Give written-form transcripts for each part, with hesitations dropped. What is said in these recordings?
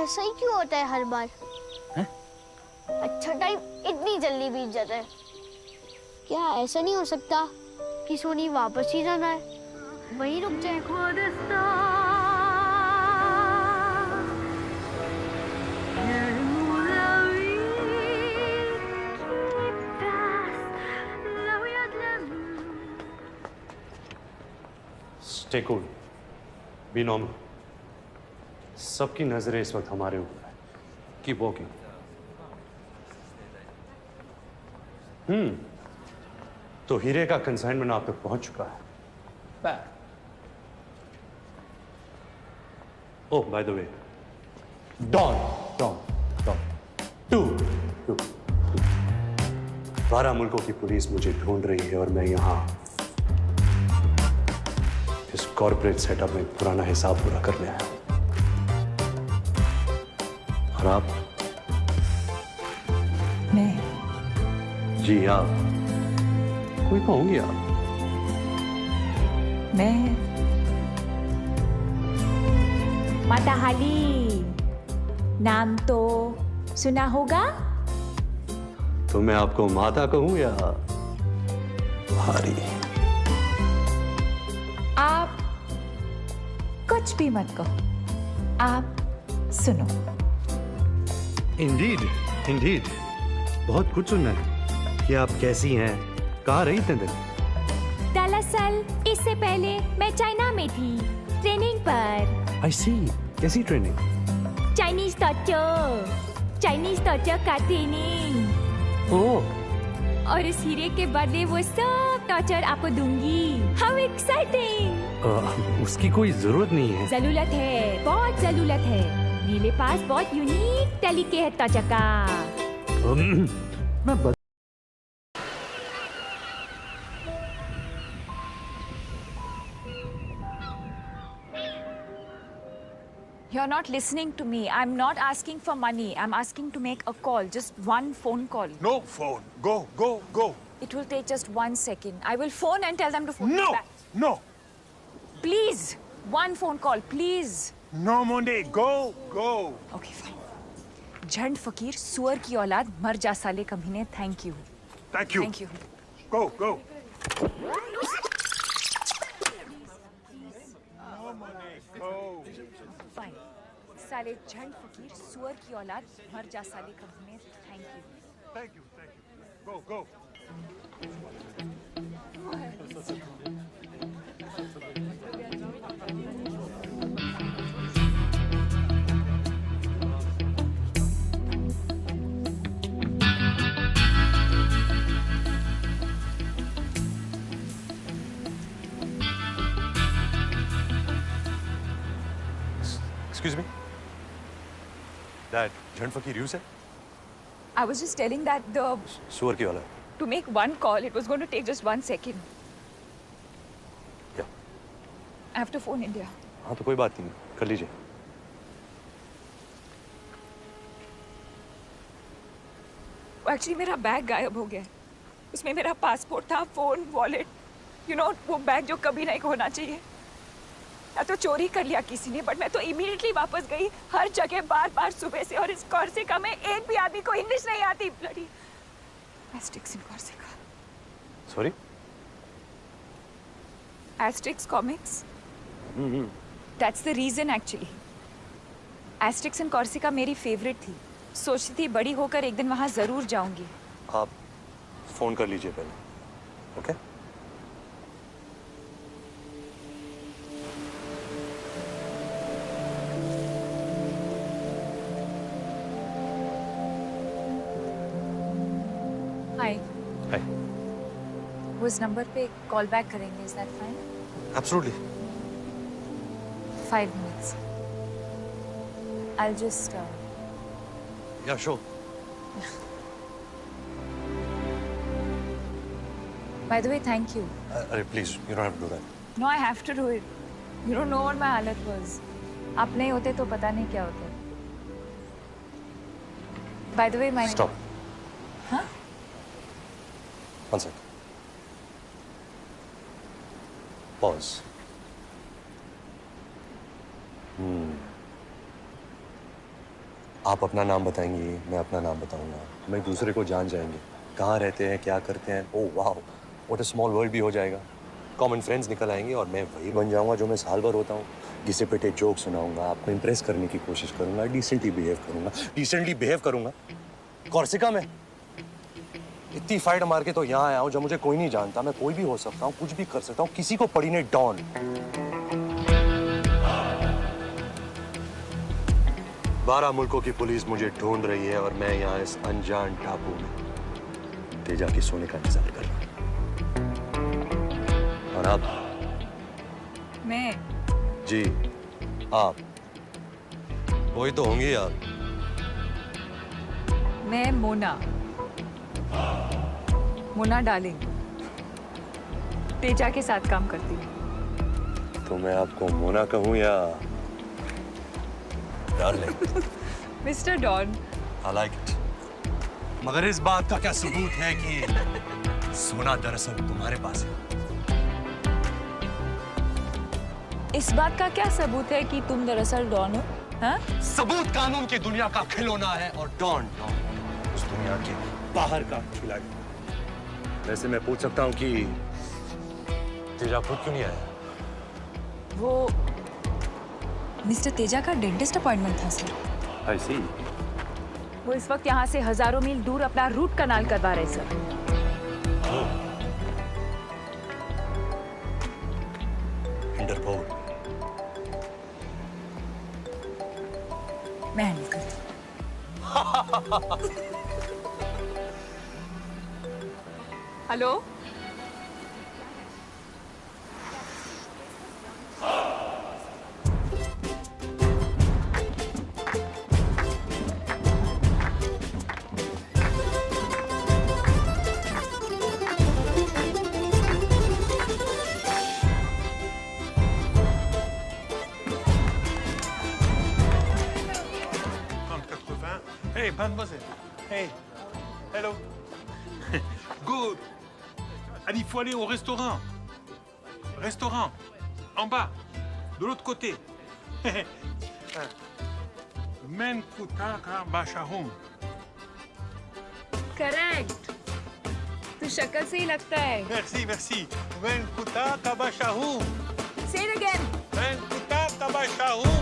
ऐसा ही क्यों होता है हर बार? है? अच्छा टाइम इतनी जल्दी बीत जाता है। क्या ऐसा नहीं हो सकता कि सोनी वापस ही जाना है, वहीं रुक जाए? Stay cool. Be normal. सबकी नजरें इस वक्त हमारे ऊपर है। Keep walking. तो हीरे का कंसाइनमेंट आप तक पहुंच चुका है। Oh, by the way, Don. 12 मुल्कों की पुलिस मुझे ढूंढ रही है और मैं यहाँ इस कॉर्पोरेट सेटअप में पुराना हिसाब पूरा करने आया हूं। और आप? मैं? जी आप। कोई तो होंगी आप। मैं माता हाली, नाम तो सुना होगा? तो मैं आपको माता कहूं या भारी? आप कुछ भी मत कहो, आप सुनो। इंडीड बहुत कुछ सुनना है कि आप कैसी हैं, कहाँ रही इतने दिन? दरअसल इससे पहले मैं चाइना में थी, ट्रेनिंग पर। आई सी। कैसी ट्रेनिंग? चाइनीज टॉर्चर का ट्रेनिंग। ओह। और इस हीरे के बदले वो सब टॉर्चर आपको दूंगी। How exciting! उसकी कोई जरूरत नहीं है। जरूरत है, बहुत जरूरत है। मेरे पास बहुत यूनिक तरीके है टॉर्चर का। मैं You're not listening to me. I'm not asking for money. I'm asking to make a call. Just one phone call. No phone. Go. It will take just 1 second. I will phone and tell them to phone me No. back. No. Please. One phone call, please. No, Monday. Go. Okay, fine. झंड फकीर सुअर की औलाद मर जा साले कमीने. Thank you. Thank you. Thank you. Go. No, Monday. Go. Fine. साले झंड फकीर सुअर की औलाद मर जा साले कमीने. Thank you. Thank you. Go. Excuse me? That झंड फकीर you said? I was just telling that सुअर की वाला। to make one call, it was going to take just 1 second. क्या? I have to phone India. हाँ तो कोई बात नहीं, कर लीजिए। एक्चुअली मेरा बैग गायब हो गया है। उसमें मेरा पासपोर्ट था, फोन, वॉलेट, वो बैग जो कभी नहीं होना चाहिए। या तो चोरी कर लिया किसी ने, बट मैं तो इमीडिएटली वापस गई। हर जगह बार सुबह से, और इस कॉर्सिका में एक भी आदमी को इंग्लिश नहीं आती। Bloody Asterix in Corsica. Sorry? Asterix comics. That's the reason actually. Asterix in Corsica मेरी फेवरेट थी। सोचती थी बड़ी होकर एक दिन वहां जरूर जाऊंगी। आप फोन कर लीजिए पहले, ओके? हाय। वो इस नंबर पे कॉल बैक करेंगे, is that fine? Absolutely. 5 minutes. I'll just Yeah, sure. By the way, thank you. अरे please, you don't have to do that. No, I have to do it. You don't know what my हालत was. आप नहीं होते तो पता नहीं क्या होता। By the way, my Stop. Huh? 1 second. Pause. आप अपना नाम बताएंगी, मैं अपना नाम बताऊंगा, हम एक दूसरे को जान जाएंगे, कहाँ रहते हैं, क्या करते हैं। ओह वाह, व्हाट अ स्मॉल वर्ल्ड भी हो जाएगा। कॉमन फ्रेंड्स निकल आएंगे और मैं वही बन जाऊंगा जो मैं साल भर होता हूँ। घिसे पिटे जोक सुनाऊंगा, आपको इम्प्रेस करने की कोशिश करूंगा, डिसेंटली बिहेव करूंगा। कॉर्सिका में इतनी फाइट मार के तो यहाँ आया हूँ जब मुझे कोई नहीं जानता। मैं कोई भी हो सकता हूँ, कुछ भी कर सकता हूँ, किसी को पड़ी नहीं डॉन। 12 मुल्कों की पुलिस मुझे ढूंढ रही है और मैं यहाँ इस अनजान टापू में तेजा के सोने का इंतजार कर रहा हूँ। और आप? मैं जी आप वही तो होंगी आप। मैं मोना डार्लिंग तेजा के साथ काम करती हूँ। तो मैं आपको मोना कहूँ या darling? Mister Don. I like it. मगर इस बात का क्या सबूत है कि सोना दरअसल तुम्हारे पास है? इस बात का क्या सबूत है कि तुम दरअसल डॉन हो? हाँ? सबूत कानून की दुनिया का खिलौना है और डॉन उस दुनिया के बाहर का खिलाड़ी। वैसे मैं पूछ सकता हूँ कि तेजा खुद क्यों नहीं आया? वो मिस्टर तेजा का डेंटिस्ट अपॉइंटमेंट था सर। I see. वो इस वक्त यहाँ से हजारों मील दूर अपना रूट कनाल करवा रहे सर। इंटरपोल। मैं हैंडल करती हूँ। Hello? Hey, mademoiselle. Hey. Hello. Good. Allez, il faut aller au restaurant. Restaurant. En bas. De l'autre côté. Men kutaka bashahum. Correct. तू शक्ल से ही लगता है। Merci, merci. Men kutaka bashahum. Say it again. Men kutaka bashahum.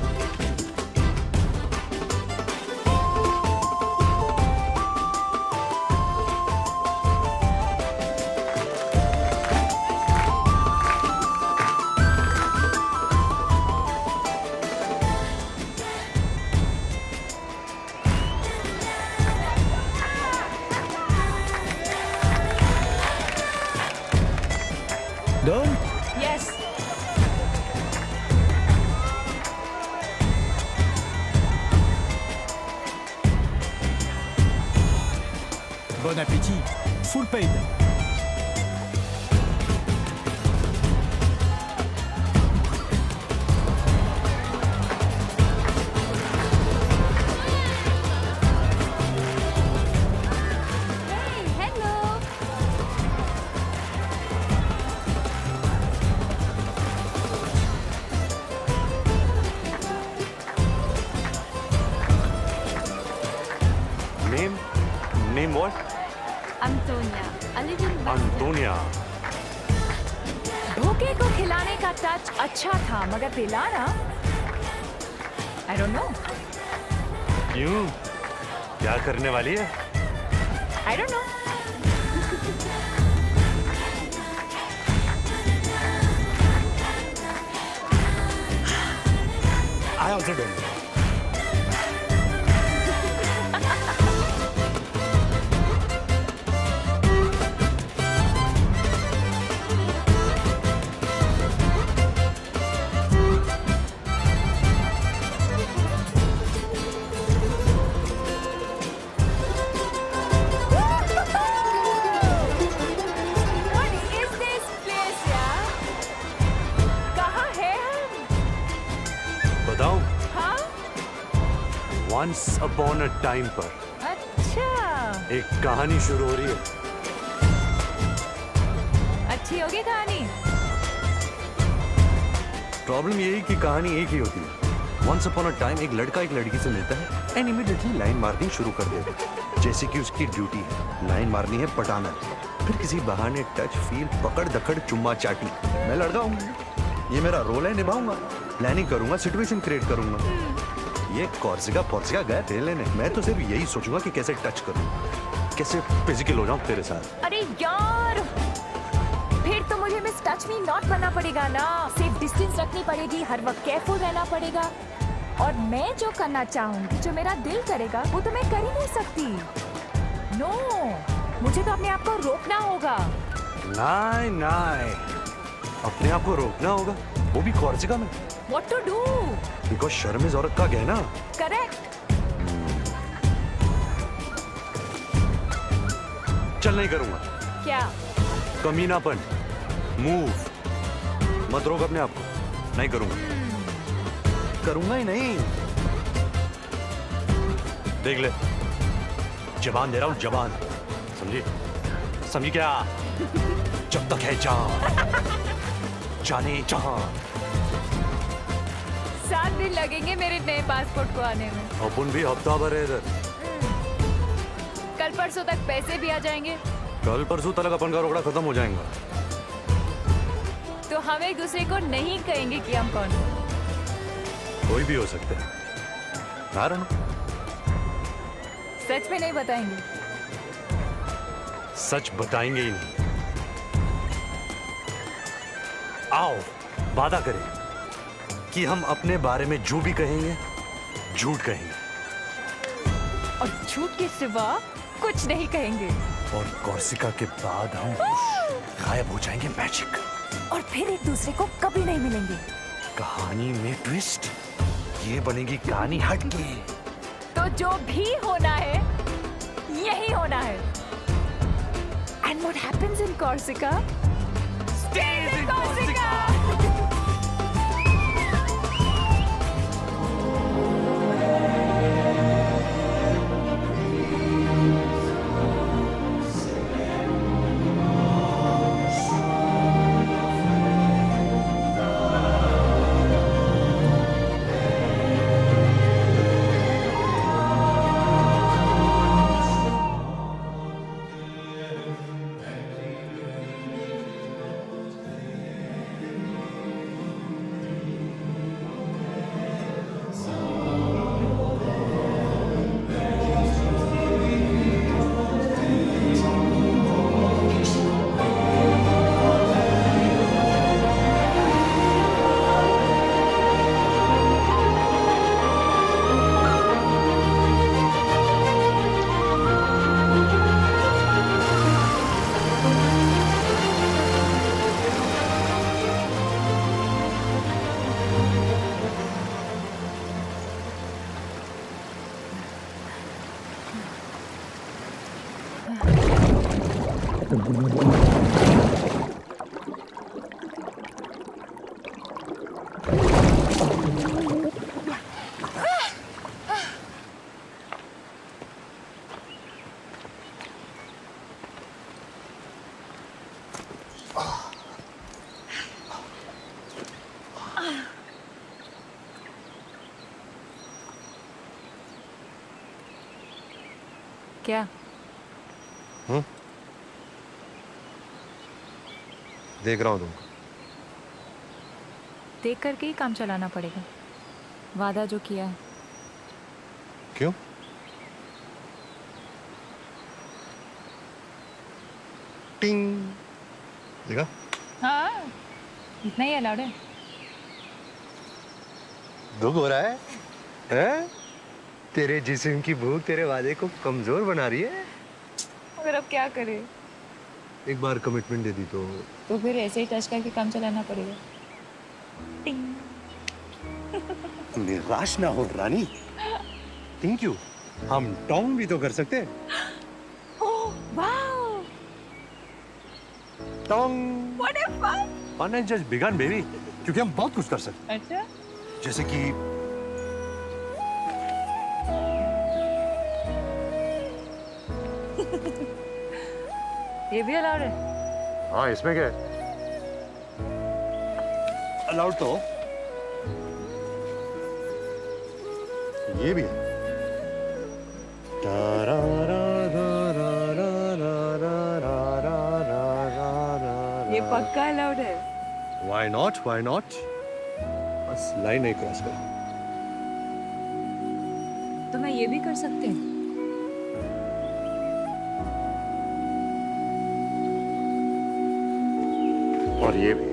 Done? Yes. Bon appétit. Full paid. Name what? Antonia. A little bit. Antonia. धोखे को खिलाने का touch अच्छा था मगर पिलाना I don't know. क्यों? क्या करने वाली है? I don't know. I also don't know. What is this place यार? कहाँ है हम? बताऊं? हाँ? Once upon a time पर अच्छा। एक कहानी शुरू हो रही है। अच्छी होगी कहानी। प्रॉब्लम यही कि कहानी एक ही होती है। वंस अपॉन अ टाइम एक लड़का एक लड़की से मिलता है एंड इमीडिएटली लाइन मारनी शुरू कर देता है, जैसे कि उसकी ड्यूटी है, लाइन मारनी है, पटाना है। फिर किसी बहाने टच, फील, पकड़ दखड़, चुम्मा चाटी। मैं लड़का हूँ, ये मेरा रोल है, निभाऊंगा, प्लानिंग करूंगा, सिचुएशन क्रिएट करूंगा। ये कॉर्सिका गए थे लेने, मैं तो सिर्फ यही सोचूंगा कि कैसे टच करूं, कैसे फिजिकल हो जाऊं तेरे साथ। अरे यार, फिर तो मुझे मिस टच मी नॉट बनना पड़ेगा ना, सेफ डिस्टेंस रखनी पड़ेगी, हर वक्त केयरफुल रहना पड़ेगा। और मैं जो करना चाहूंगी, जो मेरा दिल करेगा, वो तो मैं कर ही नहीं सकती। नो, मुझे तो अपने आप को रोकना होगा। नहीं नहीं, अपने आप को रोकना होगा, वो भी कॉर्सिका में। What to do? बिकॉज शर्म इज औरत का गहना। Correct. चल नहीं करूंगा। क्या? कमीनापन, मूव, मत रोक अपने आप को, नहीं करूंगा, करूंगा ही नहीं। देख ले, जबान दे रहा हूं, जबान, समझी? समझी क्या? जब तक है जान, जाने जहां। 7 दिन लगेंगे मेरे नए पासपोर्ट को आने में। अपन भी हफ्ता भर है इधर। कल परसों तक पैसे भी आ जाएंगे। कल परसों तक अपन का रोकड़ा खत्म हो जाएगा। तो हम एक दूसरे को नहीं कहेंगे कि हम कौन हैं। कोई भी हो सकता है, कारण सच में नहीं बताएंगे। सच बताएंगे ही नहीं। आओ वादा करें कि हम अपने बारे में जो भी कहेंगे, झूठ कहेंगे, और झूठ के सिवा कुछ नहीं कहेंगे। और कॉर्सिका के बाद हम गायब हो जाएंगे, मैजिक। और फिर एक दूसरे को कभी नहीं मिलेंगे। कहानी में ट्विस्ट, ये बनेगी कहानी हटके। तो जो भी होना है, यही होना है। And what happens in Corsica stays in Corsica. क्या? देख रहा हूं तुमको। देख करके ही काम चलाना पड़ेगा, वादा जो किया है। क्यों? टिंग, देखा? हाँ, इतना ही अलाउड है। दुख हो रहा है? हैं? तेरे जिस्म की भूख तेरे वादे को कमजोर बना रही है। मगर अब क्या करे? एक बार कमिटमेंट दे दी तो फिर ऐसे ही टच करके काम चलाना पड़ेगा। टिंग। निराश ना हो रानी। Thank you. हम टॉन्ग भी तो कर सकते हैं। Oh wow, tong. What a fun. Fun has just begun baby, क्योंकि हम बहुत कुछ कर सकते हैं। अच्छा, जैसे कि ये भी अलाउड है? हाँ, इसमें क्या है? अलाउड तो ये भी है। ये पक्का अलाउड है। Why not? Why not? बस लाइन नहीं क्रॉस कर। तो मैं ये भी कर सकते हैं। और ये भी।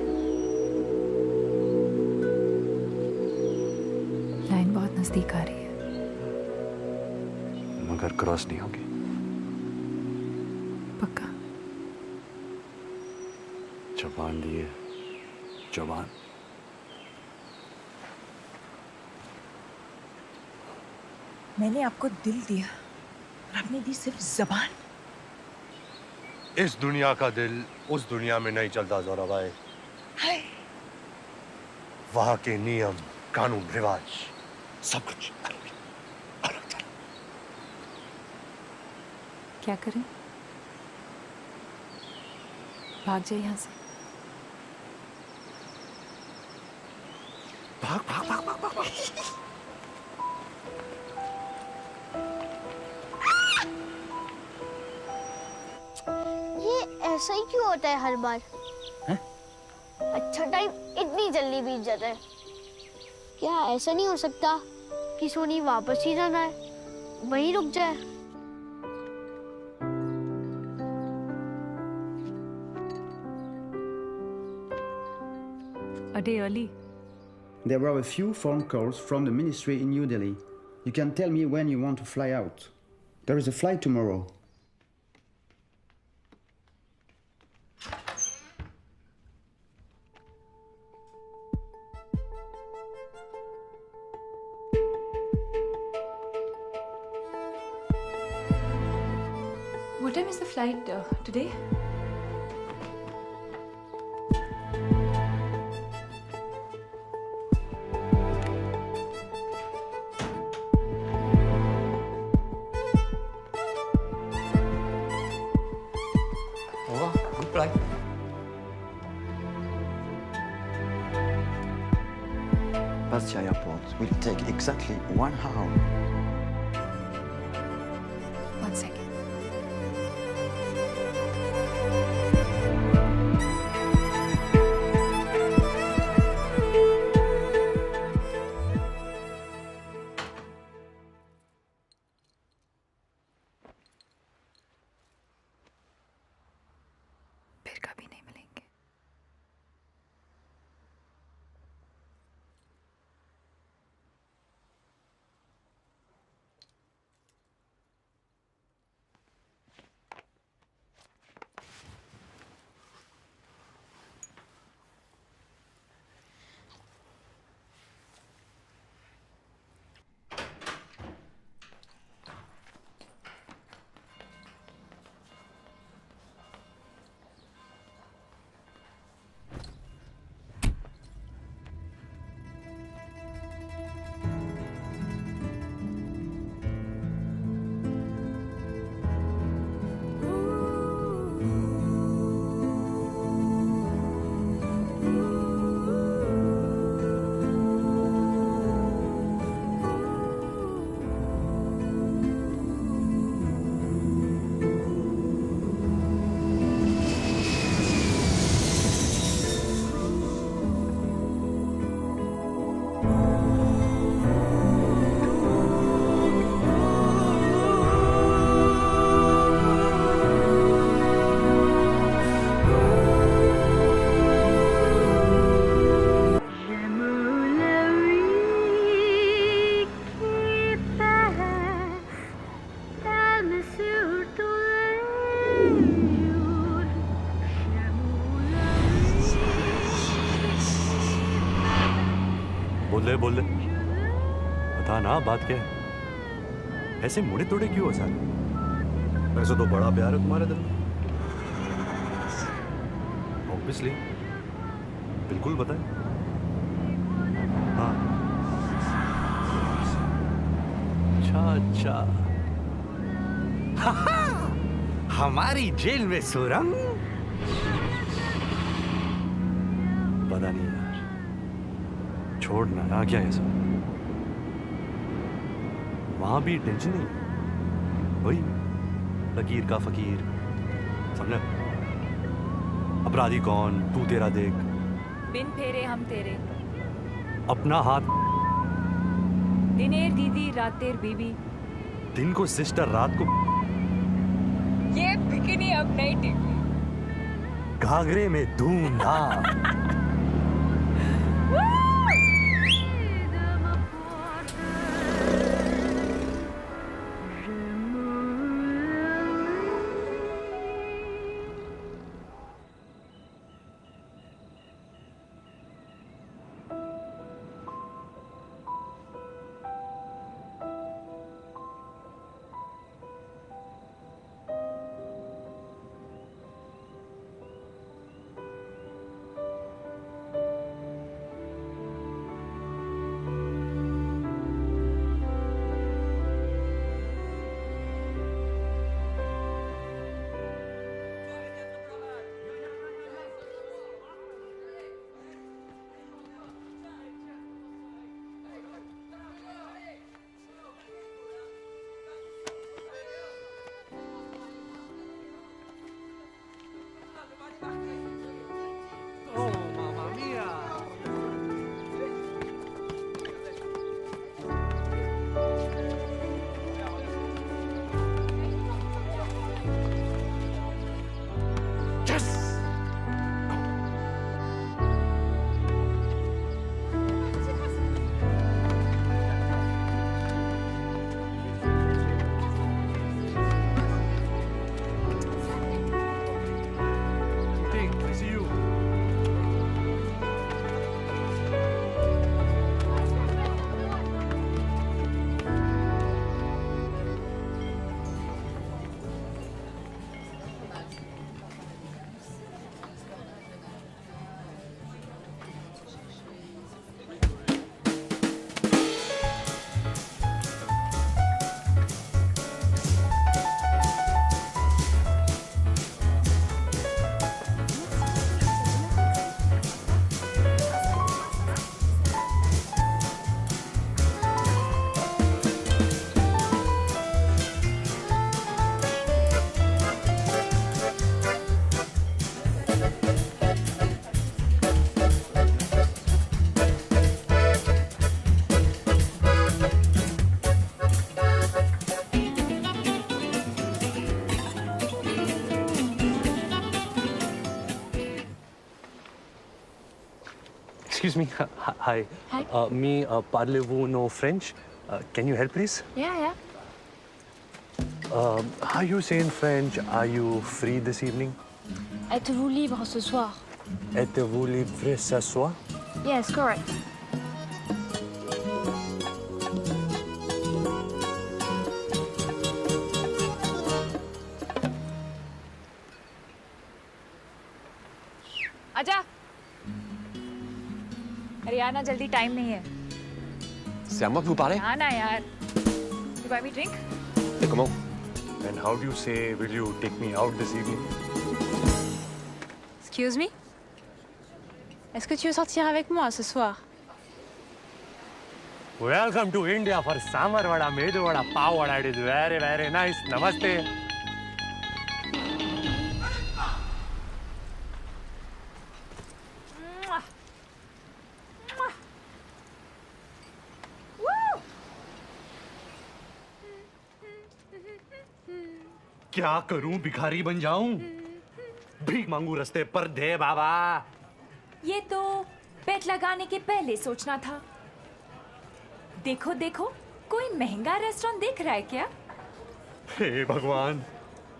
लाइन बहुत नजदीक आ रही है। मगर क्रॉस नहीं होगी। पक्का। जबान दिए, जबान। मैंने आपको दिल दिया और आपने दी सिर्फ जबान। इस दुनिया का दिल उस दुनिया में नहीं चलता जोरा भाई। हाय। वहां के नियम, कानून, रिवाज, सब कुछ अलग चल। क्या करें? भाग जाए यहाँ से। भाग भाग भाग भाग भाग, भाग। ये ऐसा ही क्यों होता है हर बार? अच्छा टाइम इतनी जल्दी बीत जाता है। क्या ऐसा नहीं हो सकता कि सोनी वापस ही जाना है, वहीं रुक जाए? A day early. There were a few phone calls from the ministry in New Delhi. You can tell me when you want to fly out. There is a flight tomorrow. What time is the flight today? Good flight. Bastia Airport will take exactly 1 hour. 1 second. फिर कभी नहीं मिलेंगे। बोल ले बता ना, बात क्या है? ऐसे मुड़े तोड़े क्यों हो सारे? वैसे तो बड़ा प्यार है तुम्हारे दिल में। ऑब्वियसली, बिल्कुल बताए। हाँ, अच्छा हमारी जेल में सुरंग? पता नहीं यार, छोड़ना आ क्या है सब। वहां भी टेंशन नहीं, वही लकीर का फकीर, समझा? अपराधी कौन, तू तेरा देख, बिन फेरे हम तेरे, अपना हाथ, दिनेर दीदी रातेर बीबी, दिन को सिस्टर, रात को ये बिकिनी अब नहीं टिकी। घाघरे में धूमधाम। Excuse me. Hi. Hi. Me, parlez-vous no French? Can you help, please? Yeah. How you say in French, are you free this evening? Êtes-vous libre ce soir? Êtes-vous libre ce soir? Yes, correct. आजा। अरे यार ना जल्दी time नहीं है। C'est à moi que vous parlez? हाँ ना यार। You buy me drink? Et comment? And how do you say, will you take me out this evening? Excuse me? Est-ce que tu veux sortir avec moi ce soir? Welcome to India for Samar Vada, Medu Vada, Pav Vada. It is very, very nice. Namaste. क्या करूं, भिखारी बन जाऊं? भीख मांगू रस्ते पर, दे बाबा। ये तो बेट लगाने के पहले सोचना था। देखो देखो, कोई महंगा रेस्टोरेंट देख रहा है क्या? हे भगवान,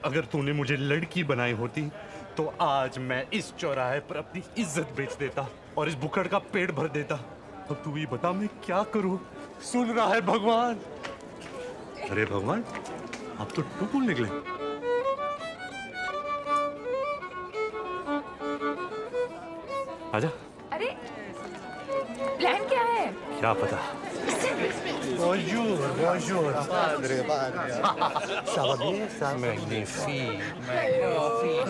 अगर तूने मुझे लड़की बनाई होती तो आज मैं इस चौराहे पर अपनी इज्जत बेच देता और इस बुकड़ का पेट भर देता। अब तू ही बता मैं क्या करूं? सुन रहा है भगवान? अरे भगवान, आप तो टुकुल निकले। आजा। अरे प्लान क्या है? क्या पता। Bonjour, bonjour. Padre. Ça va bien, ça? Magnifique.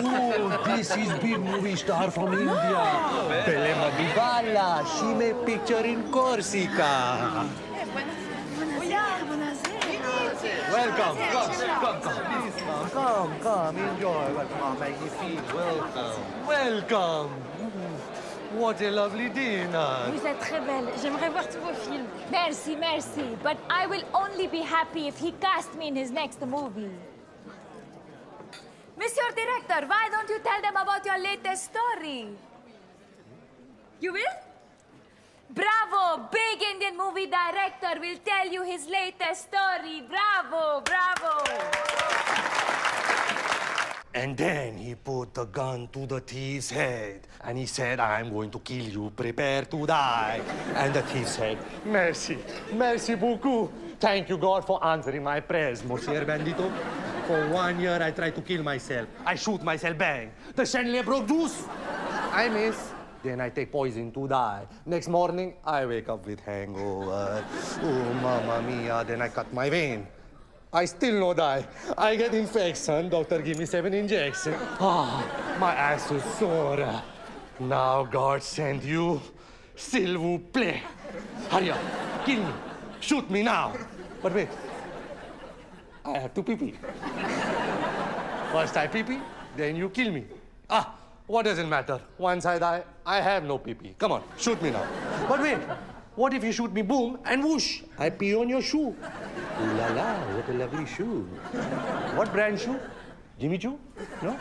Oh, this is big movie star from India. Pele Madibala. She made picture in Corsica. Welcome. Come. Please come. Enjoy. Welcome. Make me feel welcome. Welcome. What a lovely dinner. Vous êtes très belle. J'aimerais voir tous vos films. Merci. But I will only be happy if he casts me in his next movie. Monsieur Director, why don't you tell them about your latest story? You will? Bravo! Big Indian movie director will tell you his latest story. Bravo! And then he put the gun to the thief's head. And he said, I'm going to kill you. Prepare to die. And the thief said, Merci beaucoup. Thank you, God, for answering my prayers, Monsieur Bandito. For 1 year, I tried to kill myself. I shoot myself, bang. The chandelier broke loose. I miss. Then I take poison to die. Next morning, I wake up with hangover. Oh, mamma mia. Then I cut my vein. I still no die. I get infection. Doctor give me 7 injections. My ass is sore. Now God sent you. S'il vous plaît. Hurry up. Kill me. Shoot me now. But wait. I have to pee-pee. First I pee-pee, then you kill me. What does it matter? Once I die, I have no pee-pee. Come on, shoot me now. But wait, what if you shoot me, boom, and whoosh, I pee on your shoe? Ooh la la, what a lovely shoe. What brand shoe? Jimmy Choo? No?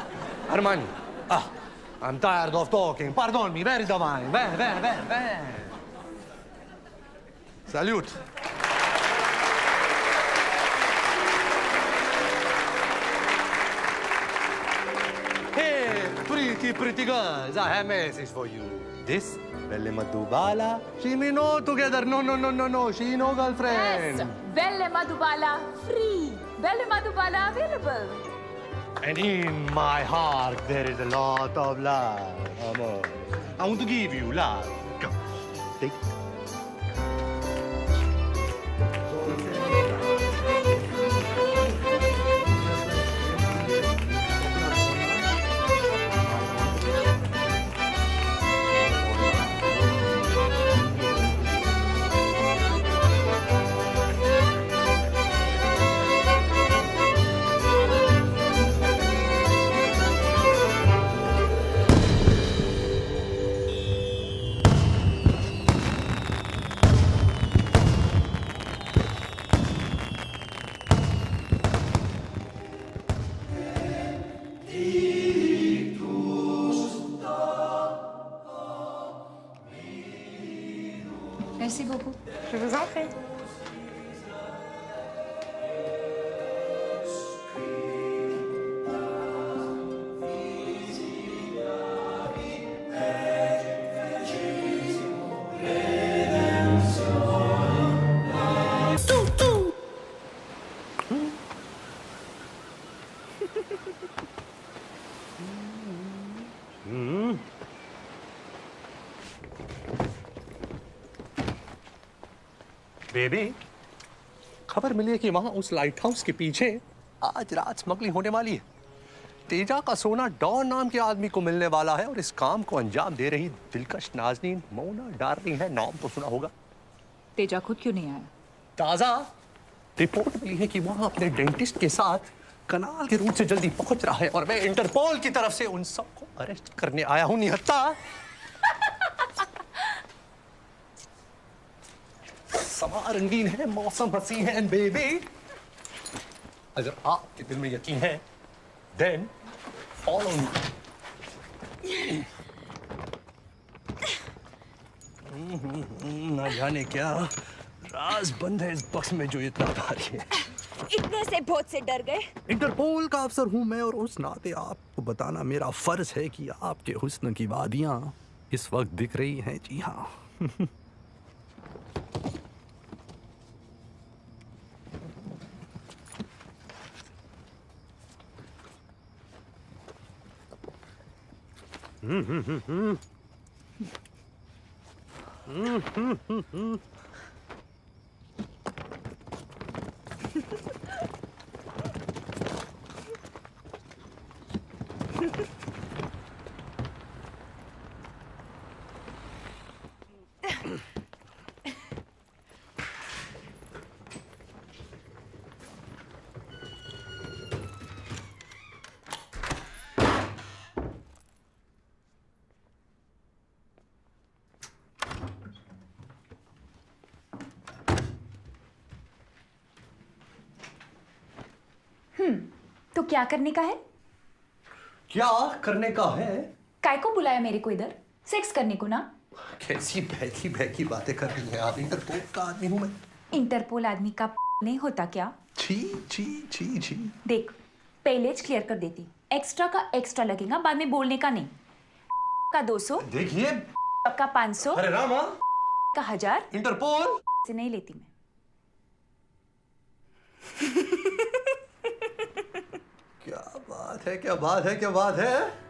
Armani. I'm tired of talking. Pardon me, where is the wine? Where? Salute. Hey, pretty girls, I have a message for you. This, Belle Madhubala, she me no together. No, she no girlfriend. Yes, Belle Madhubala free. Belle Madhubala available. And in my heart, there is a lot of love, amor. I want to give you love. Come, take. Merci beaucoup. Je vous en prie. Baby, खबर मिली है कि वहां उस light house के पीछे आज रात smuggling होने वाली है। तेजा का सोना डॉन नाम के आदमी को मिलने वाला है और इस काम को अंजाम दे रही दिलकश नाज़नीन मोना डार्लिंग है। नाम तो सुना होगा। तेजा खुद क्यों नहीं आया? ताजा रिपोर्ट मिली है कि वहां अपने डेंटिस्ट के साथ कनाल के रूट से जल्दी पहुंच रहा है और मैं इंटरपोल की तरफ से उन सबको अरेस्ट करने आया हूं। निहत्ता, समा रंगीन है, मौसम हसी है एंड बेबी, अगर आपके दिल में यकीन है देन फॉलो मी। ना जाने क्या राज बंद है इस बक्स में जो इतना भारी है। इतने से बहुत से डर गए। इंटरपोल का अफसर हूं मैं और उस नाते आपको बताना मेरा फर्ज है कि आपके हुस्न की वादियां इस वक्त दिख रही हैं। जी हाँ। तो क्या करने का है? क्या करने का है? काय को बुलाया मेरे को इधर? सेक्स करने को ना? कैसी बहकी बहकी बातें कर रही हैं आप? इंटरपोल का आदमी हूं मैं। इंटरपोल आदमी का नहीं होता क्या? छी छी छी छी। देख, पहले क्लियर कर देती, एक्स्ट्रा का एक्स्ट्रा लगेगा, बाद में बोलने का नहीं। का 200, देखिए का 500, अरे रामा का 1000 इंटरपोल से नहीं लेती मैं। क्या बात है, क्या बात है, क्या बात है।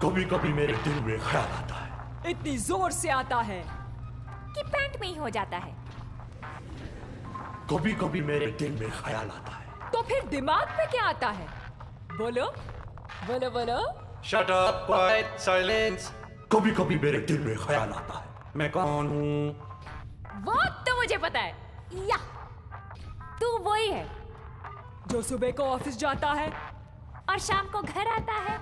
कभी कभी मेरे दिल में ख्याल आता है। इतनी जोर से आता है कि पैंट में ही हो जाता है। कभी कभी मेरे दिल में ख्याल आता है। तो फिर दिमाग में क्या आता है? बोलो बोलो बोलो। Shut up, quiet, silence. कभी कभी मेरे दिल में ख्याल आता है, मैं कौन हूँ? वो तो मुझे पता है, या तू वही है जो सुबह को ऑफिस जाता है और शाम को घर आता है,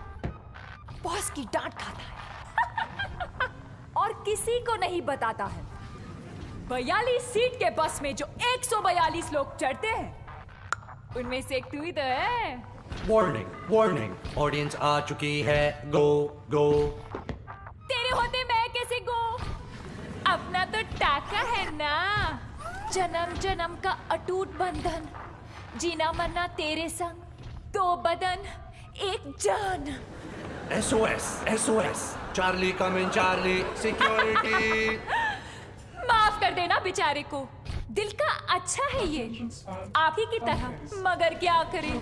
बॉस की डांट खाता है और किसी को नहीं बताता है। 42 सीट के बस में जो 142 लोग चढ़ते हैं, उनमें से एक तू ही तो है। वार्निंग, वार्निंग, ऑडियंस आ चुकी है, गो गो। तेरे होते मैं कैसे गो? अपना तो टाका है ना, जन्म जन्म का अटूट बंधन, जीना मरना तेरे संग, 2 बदन 1 जान। SOS, SOS, चार्ली कम इन, चार्ली सिक्योरिटी। माफ कर देना बेचारे को, दिल का अच्छा है ये, आप ही की तरह, मगर क्या करे,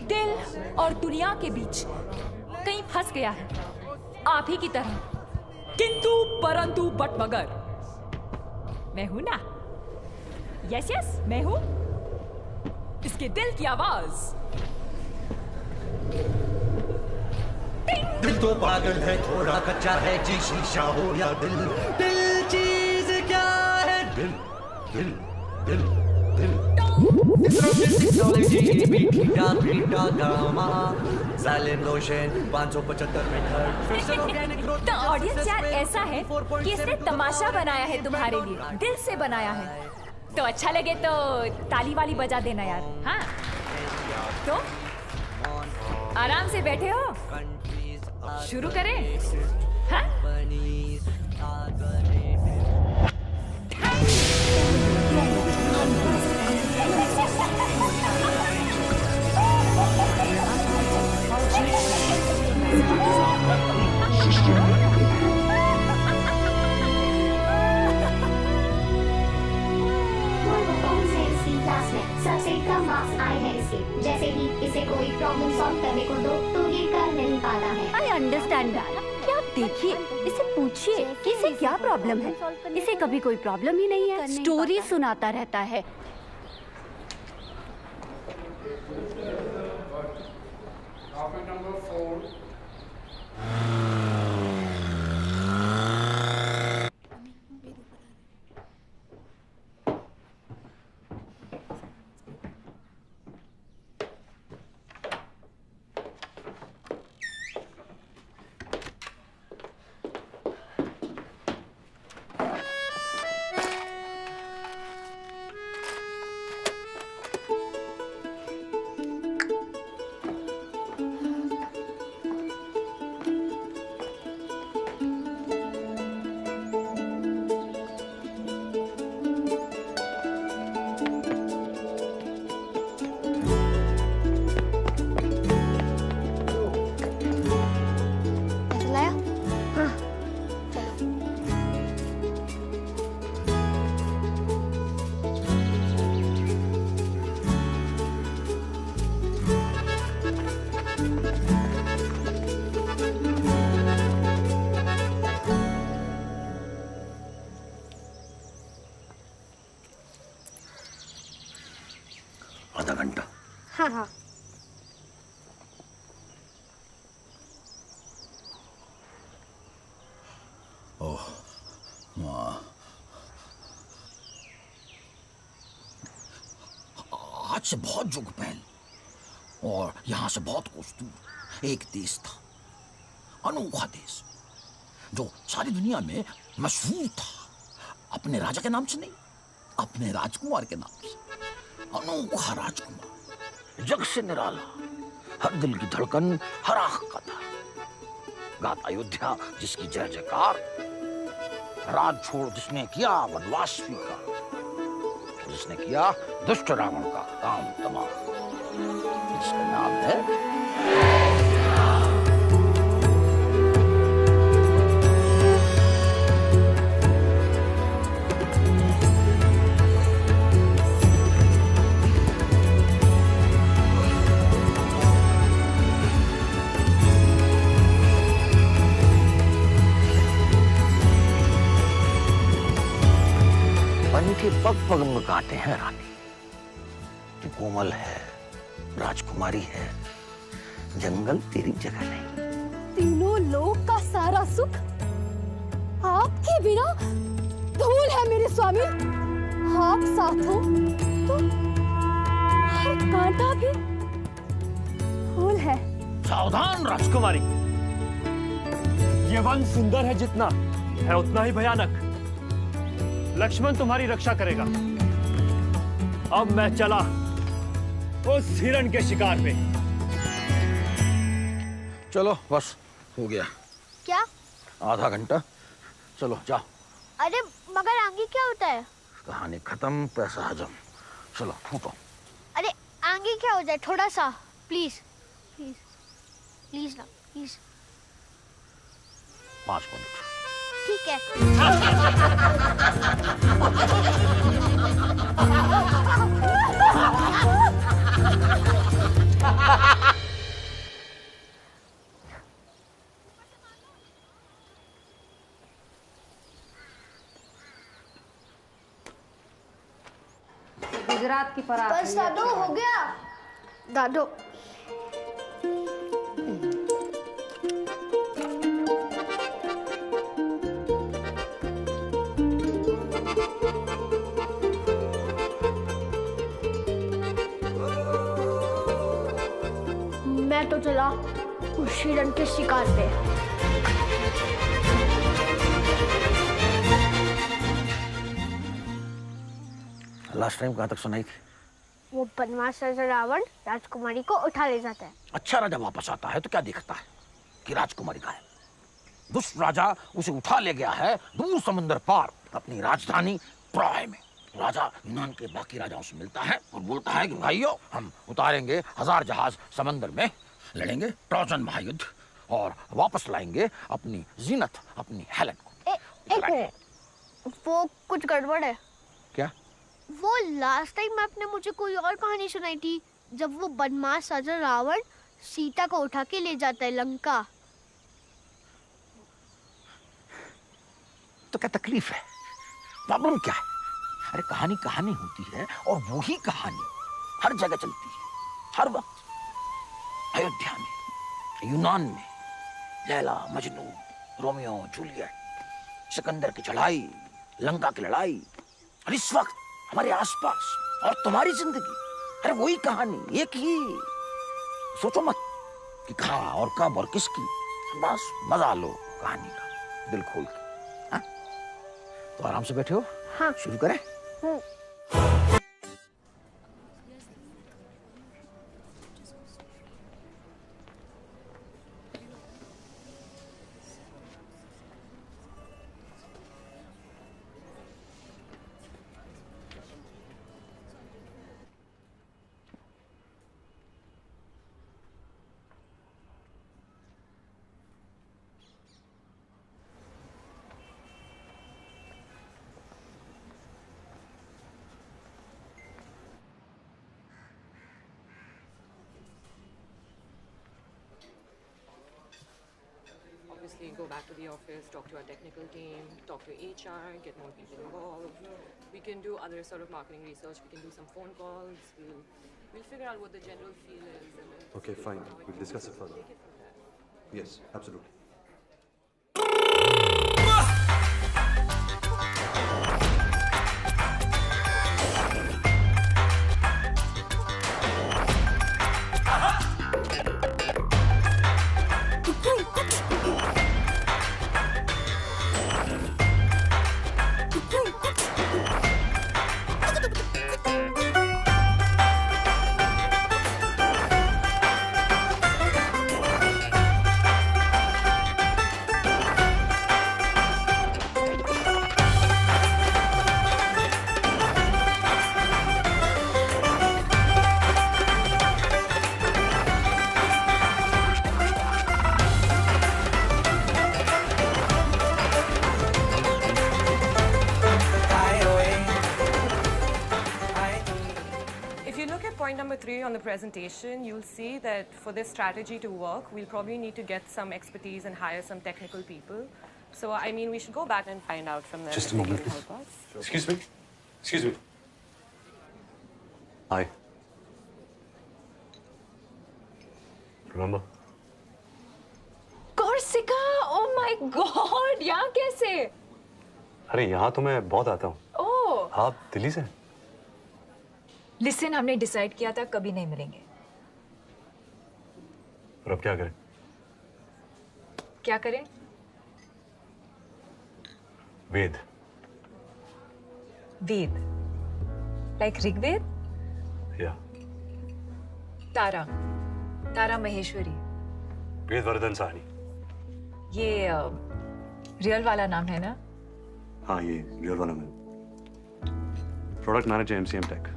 दिल और दुनिया के बीच कहीं फंस गया है, आप ही की तरह। किंतु परंतु बट मगर मैं हूं ना, यस यस मैं हूं, इसके दिल की आवाज। दिल तो पागल है, थोड़ा कच्चा है, जी शीशा हो या दिल। दिल चीज क्या है? दिल दिल दिल दिल। Technology beta beta gamma, silent lotion 575 में। तो ऑडियंस यार ऐसा है कि इसने तमाशा बनाया है तुम्हारे लिए, दिल से बनाया है। तो अच्छा लगे तो ताली वाली बजा देना यार। हाँ तो आराम से बैठे हो, शुरू करें? हाँ? सबसे कम मार्क्स आए हैं इसके। जैसे ही इसे कोई प्रॉब्लम सॉल्व करने को दो तो ये कर नहीं पाता है। I understand that. क्या आप देखिए, इसे पूछिए कि इसे क्या प्रॉब्लम है। इसे कभी कोई प्रॉब्लम ही नहीं है, स्टोरी सुनाता रहता है। आधा घंटा। हाँ हाँ। ओह माँ, आज से बहुत जुग पहले और यहाँ से बहुत कोस दूर एक देश था, अनोखा देश, जो सारी दुनिया में मशहूर था। अपने राजा के नाम से नहीं, अपने राजकुमार के नाम से। अनोखा राजकुमार, जग से निराला, हर दिल की धड़कन, हर आंख का था। गाता अयोध्या जिसकी जय जयकार, राज छोड़ जिसने किया वनवास स्वीकार, जिसने किया दुष्ट रावण का काम तमाम, जिसका नाम है के पग पग में काटे हैं रानी। तू कोमल है, राजकुमारी है, जंगल तेरी जगह नहीं। तीनों लोक का सारा सुख आपके बिना धूल है मेरे स्वामी। आप साथ हो तो हर कांटा भी फूल है। सावधान राजकुमारी, ये वन सुंदर है जितना है उतना ही भयानक। लक्ष्मण तुम्हारी रक्षा करेगा। अब मैं चला उस हिरण के शिकार पे। चलो बस हो गया। क्या? आधा घंटा। चलो जाओ। अरे मगर आगे क्या होता है? कहानी खत्म, पैसा हजम। चलो फूटो। अरे आगे क्या हो जाए? थोड़ा सा प्लीज प्लीज प्लीज ना प्लीज। 5 मिनट। ठीक है। गुजरात की परात। बस दादो हो गया। दादो मैं तो चला उस हिरण के शिकार पे। लास्ट टाइम कहाँ तक सुनाई थी? वो बनवास राजा रावण राजकुमारी को उठा ले जाता है। अच्छा राजा वापस आता है तो क्या देखता है कि राजकुमारी का है। दुष्ट राजा उसे उठा ले गया है दूर समंदर पार अपनी राजधानी ट्रॉय में। राजा यूनान के बाकी राजाओं से मिलता है और बोलता है कि भाइयों, हम उतारेंगे 1000 जहाज समंदर में, लड़ेंगे ट्रोजन महायुद्ध और वापस लाएंगे अपनी जीनत, अपनी हेलेन को। एक मिनट, वो कुछ गड़बड़ है। क्या? वो लास्ट टाइम आपने मुझे कोई और कहानी सुनाई थी, जब वो बदमाश राजा रावण सीता को उठा के ले जाता है लंका। तो क्या तकलीफ है? प्रॉब्लम क्या है? अरे कहानी कहानी होती है और वही कहानी हर जगह चलती है, हर वक्त। अयोध्या में, यूनान में, लैला मजनू, रोमियो जूलियट, सिकंदर की चढ़ाई, लंका की लड़ाई, और इस वक्त हमारे आसपास और तुम्हारी जिंदगी, अरे वही कहानी, एक ही। सोचो मत कि कहाँ और कब और किसकी, बस मजा लो कहानी का दिल खोल के। हाँ? तो आराम से बैठे हो? हाँ। शुरू करें? Obviously, go back to the office, talk to our technical team, talk to HR, get more people involved. We can do other sort of marketing research. We can do some phone calls. We'll figure out what the general feel is. And then Okay, fine. We'll discuss it further. Yes, absolutely. look at point number 3 on the presentation, you'll see that for this strategy to work, we'll probably need to get some expertise and hire some technical people. So, I mean, we should go back and find out from them. Just a moment, please. Excuse me. Excuse me. Hi. Remember? Corsica, oh my God, यहाँ कैसे? अरे यहाँ तो मैं बहुत आता हूँ। ओह। आप दिल्ली से? लिसन, हमने डिसाइड किया था कभी नहीं मिलेंगे। और अब क्या करें? क्या करें? वेद। वेद? Like ऋग्वेद? या। तारा महेश्वरी। वेदवर्धन साहनी। ये रियल वाला नाम है ना? हाँ, ये रियल वाला मैं। Product manager MCM tech.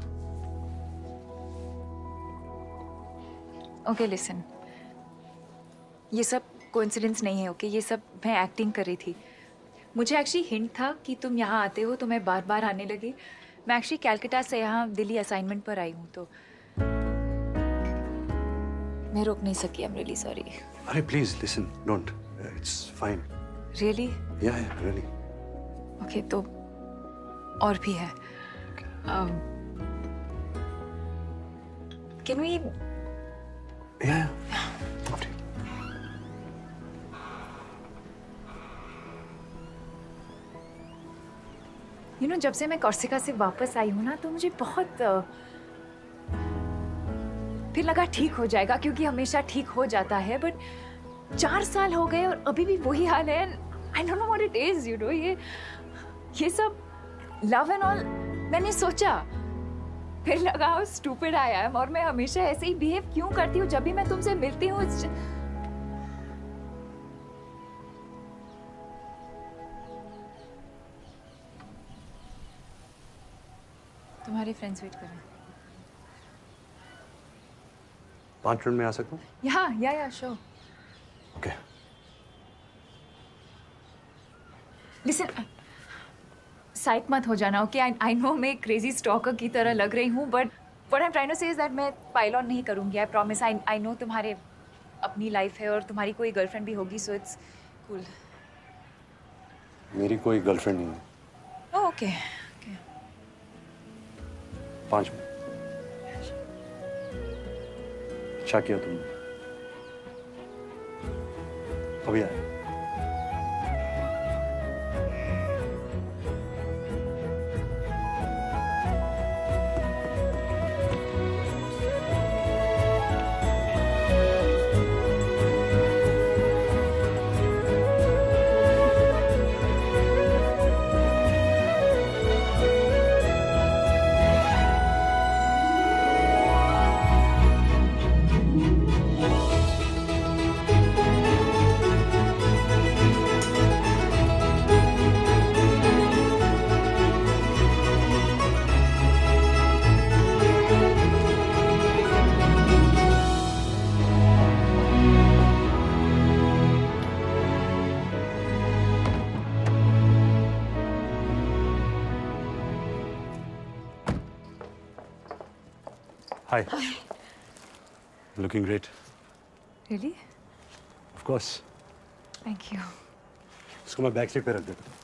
Okay listen, ये सब कोइंसिडेंस नहीं है। ओके, ये सब मैं एक्टिंग कर रही थी। मुझे एक्चुअली हिंट था कि तुम यहाँ आते हो तो मैं बार बार आने लगी। मैं एक्चुअली कैलकाटा से यहाँ दिल्ली असाइनमेंट पर आई हूँ, तो मैं रोक नहीं सकी। I am really sorry. अरे please listen, don't, it's fine. Really? Yeah really. Okay, तो और भी है। Can we? Yeah. You know, जब से मैं कॉर्सिका से वापस आई हूँ ना, तो मुझे बहुत फिर लगा ठीक हो जाएगा, क्योंकि हमेशा ठीक हो जाता है। बट 4 साल हो गए और अभी भी वही हाल है। I don't know what it is, you know. ये सब लव एंड ऑल मैंने सोचा, फिर लगा हाउ स्टूपिड आई एम, और मैं हमेशा ऐसे ही बिहेव क्यों करती हूँ जब भी मैं तुमसे मिलती हूँ। तुम्हारे फ्रेंड्स वेट कर रहे हैं। 5 मिनट में आ सकता हूँ? या श्योर। ओके। लिसन, साइक मत हो जाना। ओके, आई नो मैं क्रेजी स्टॉकर की तरह लग रही हूँ, but what I am trying to say is that मैं पाइल ऑन नहीं करूँगी। I promise. आई नो तुम्हारे अपनी लाइफ है और तुम्हारी कोई गर्लफ्रेंड भी होगी, सो इट्स कूल। मेरी कोई गर्लफ्रेंड नहीं है। ओके। 5 मिनट। अच्छा किया तुमने, अभी आया। Hi. Looking great. Really? Of course. Thank you. इसको मैं बैक सीट पे रख देता हूँ।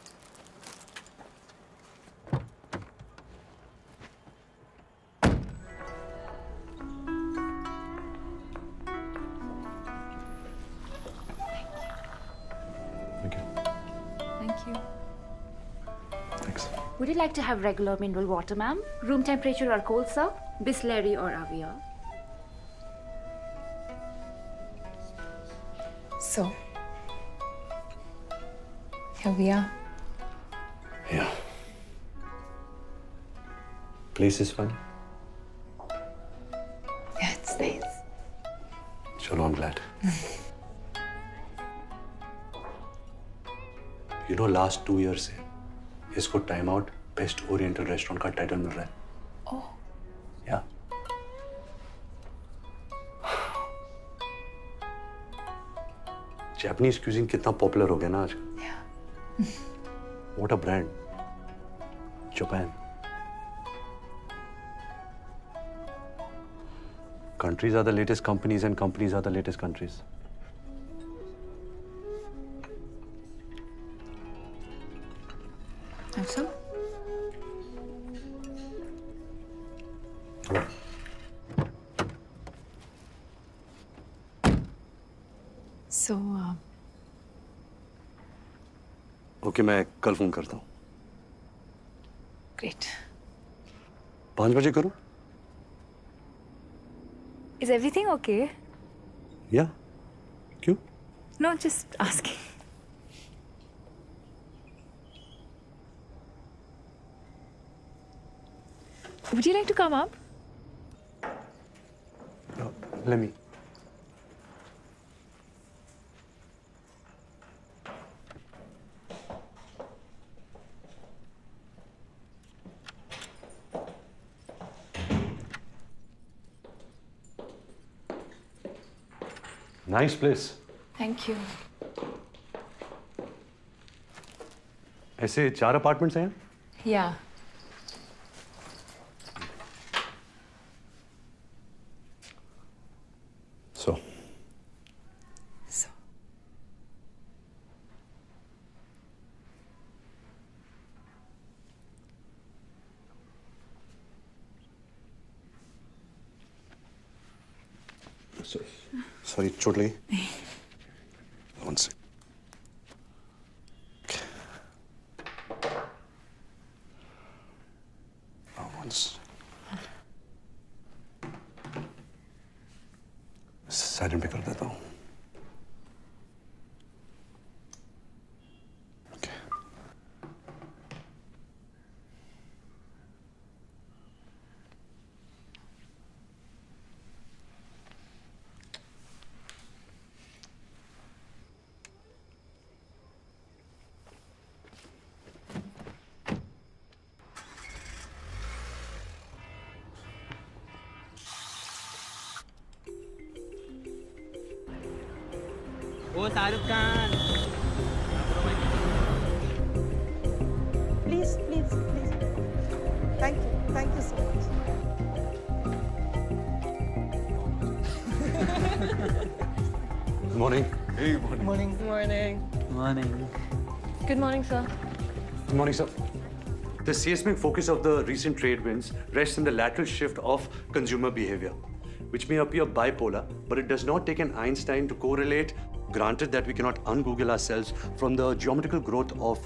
Thank you. Thanks. Would you like to have regular mineral water, ma'am? Room temperature or cold, sir? Bisleri or Avia? So, here we are. Yeah. Place is fun. Yeah, it's nice. Chalo, I'm glad. You know, last 2 years से इसको time out best oriental restaurant का title मिल रहा है। Oh. Yeah. Japanese cuisine कितना popular हो गया ना आज। What a brand. Japan. countries are the latest companies and companies are the latest countries. Have some? So, okay, मैं कल फोन करता हूँ। great. 5 बजे करूँ? Is everything okay? या क्यों? No, just asking. Would you like to come up? Let me. Nice place. Thank you. ऐसे 4 apartments हैं? Yeah. So. Sorry, चोट लगी? One sec. साइलेंट पे कर देता हूँ। ओ Shahrukh Khan, Please, please, please. Thank you so much. Good morning. Hey, morning. Morning. Morning. Morning. Good morning, sir. Good morning, sir. The seismic focus of the recent trade winds rests in the lateral shift of consumer behavior, which may appear bipolar, but it does not take an Einstein to correlate. Granted that we cannot un-Google ourselves from the geometrical growth of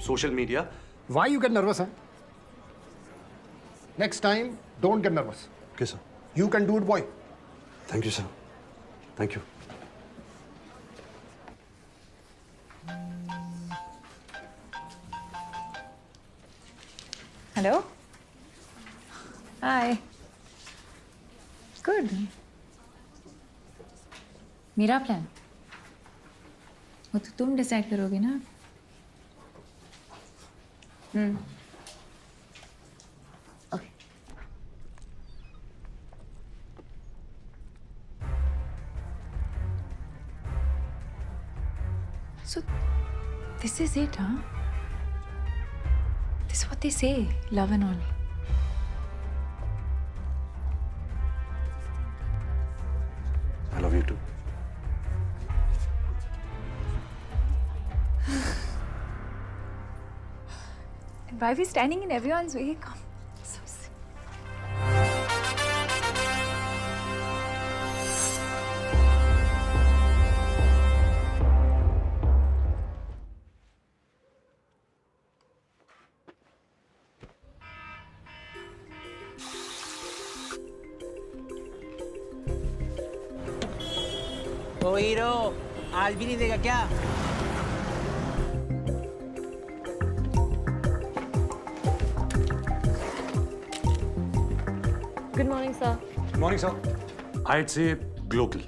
social media. Why you get nervous, huh? Next time, don't get nervous. Okay, sir. You can do it, boy. Thank you, sir. Thank you. Hello? Hi. Good. मेरा plan वो तो तुम decide करोगे ना। Okay. So this is it, huh? This is what they say, love and all. I love you too. And why are we standing in everyone's way? Come. So sick. O hero, आज भी नहीं देगा क्या? Good morning, sir. Morning, sir. I'd say global.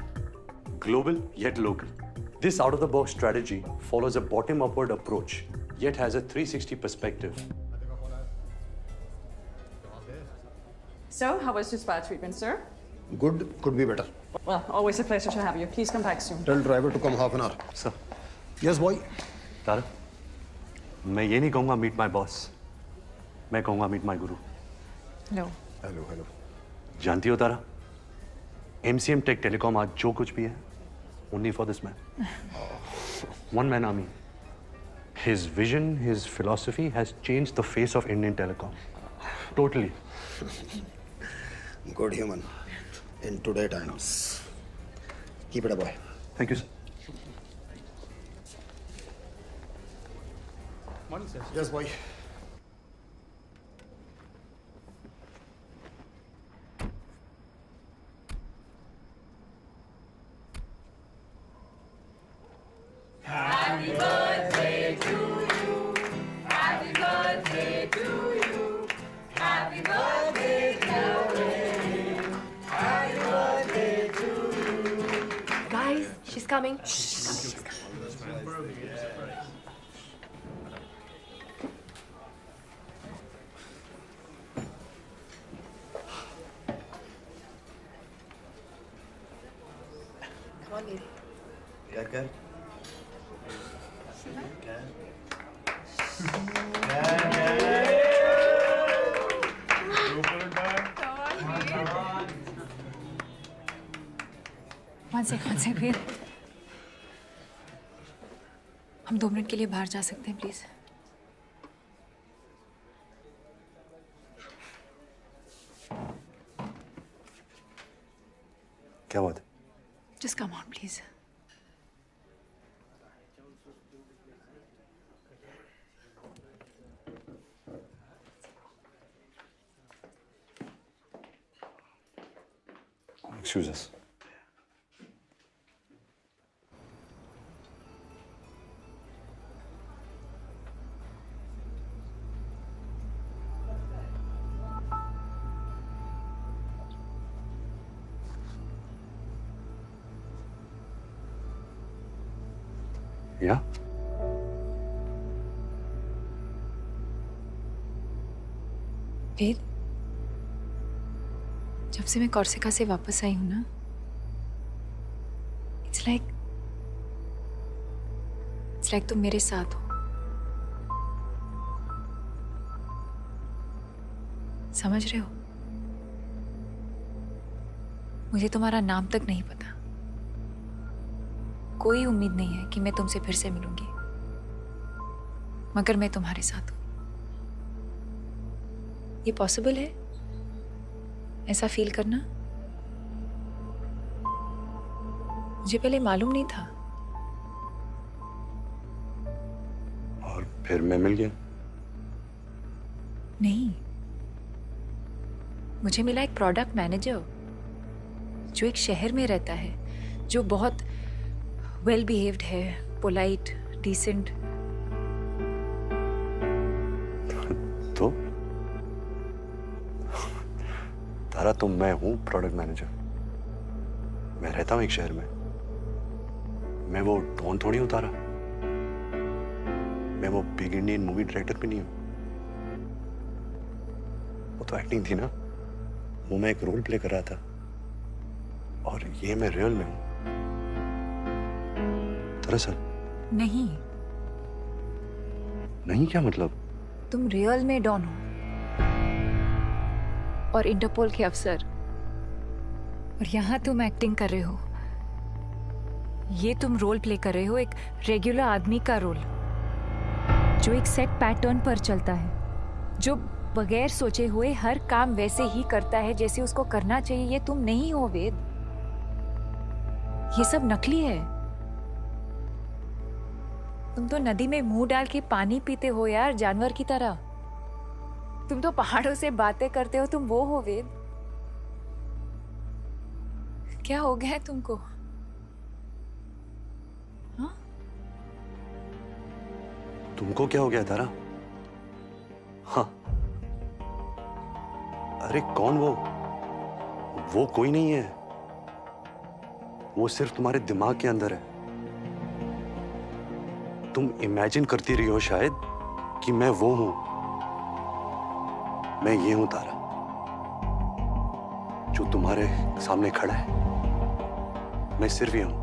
Global, yet local. This out-of-the-box strategy follows a bottom-upward approach, yet has a 360 perspective. So, how was your spa treatment, sir? Good, could be better. Well, always a pleasure to have you. Please come back soon. Tell driver to come half an hour. Sir. Yes, boy. Tara, मैं ये नहीं कहूँगा meet my boss. मैं कहूँगा meet my guru. Hello. Hello, hello. जानती हो तारा, MCM Tech Telecom आज जो कुछ भी है, only for this man. One man army. His vision, his philosophy has changed the face of Indian telecom. Totally. Good human in today times. Keep it up, boy. Thank you, sir. Morning, sir. Yes, boy. Happy birthday to you. Happy birthday to you. Happy birthday, dear. Happy birthday to you. Guys, she's coming. Come on, baby. कर One sec, wait. हम 2 minute के लिए बाहर जा सकते हैं please? क्या बात है? Just come on, please. Excuse us. Yeah? वेद, जब से मैं कॉर्सिका से वापस आई हूं ना, इट्स लाइक तुम मेरे साथ हो। समझ रहे हो? मुझे तुम्हारा नाम तक नहीं पता। कोई उम्मीद नहीं है कि मैं तुमसे फिर से मिलूंगी, मगर मैं तुम्हारे साथ हूं। ये पॉसिबल है ऐसा फील करना? मुझे पहले मालूम नहीं था। और फिर मैं मिल गया? नहीं, मुझे मिला एक प्रोडक्ट मैनेजर जो एक शहर में रहता है, जो बहुत वेल बिहेव्ड है, पोलाइट, डिसेंट। तो तारा, तो मैं हूं प्रोडक्ट मैनेजर। मैं रहता हूं एक शहर में। मैं वो डॉन थोड़ी हूं तारा। मैं वो बिग इंडियन मूवी डायरेक्टर भी नहीं हूं। वो तो एक्टिंग थी ना, वो मैं एक रोल प्ले कर रहा था। और ये मैं रियल में हूं। दरअसल नहीं क्या मतलब? तुम रियल में डॉन हो और इंटरपोल के अफसर, और यहाँ तुम एक्टिंग कर रहे हो। ये तुम रोल प्ले कर रहे हो, एक रेगुलर आदमी का रोल जो एक सेट पैटर्न पर चलता है, जो बगैर सोचे हुए हर काम वैसे ही करता है जैसे उसको करना चाहिए। ये तुम नहीं हो वेद, ये सब नकली है। तुम तो नदी में मुंह डाल के पानी पीते हो यार, जानवर की तरह। तुम तो पहाड़ों से बातें करते हो, तुम वो हो वेद। क्या हो गया है तुमको? हाँ? तुमको क्या हो गया तारा? हाँ, अरे कौन वो? वो कोई नहीं है। वो सिर्फ तुम्हारे दिमाग के अंदर है। तुम इमेजिन करती रही हो शायद कि मैं वो हूं। मैं ये हूं तारा, जो तुम्हारे सामने खड़ा है। मैं सिर्फ ये हूं।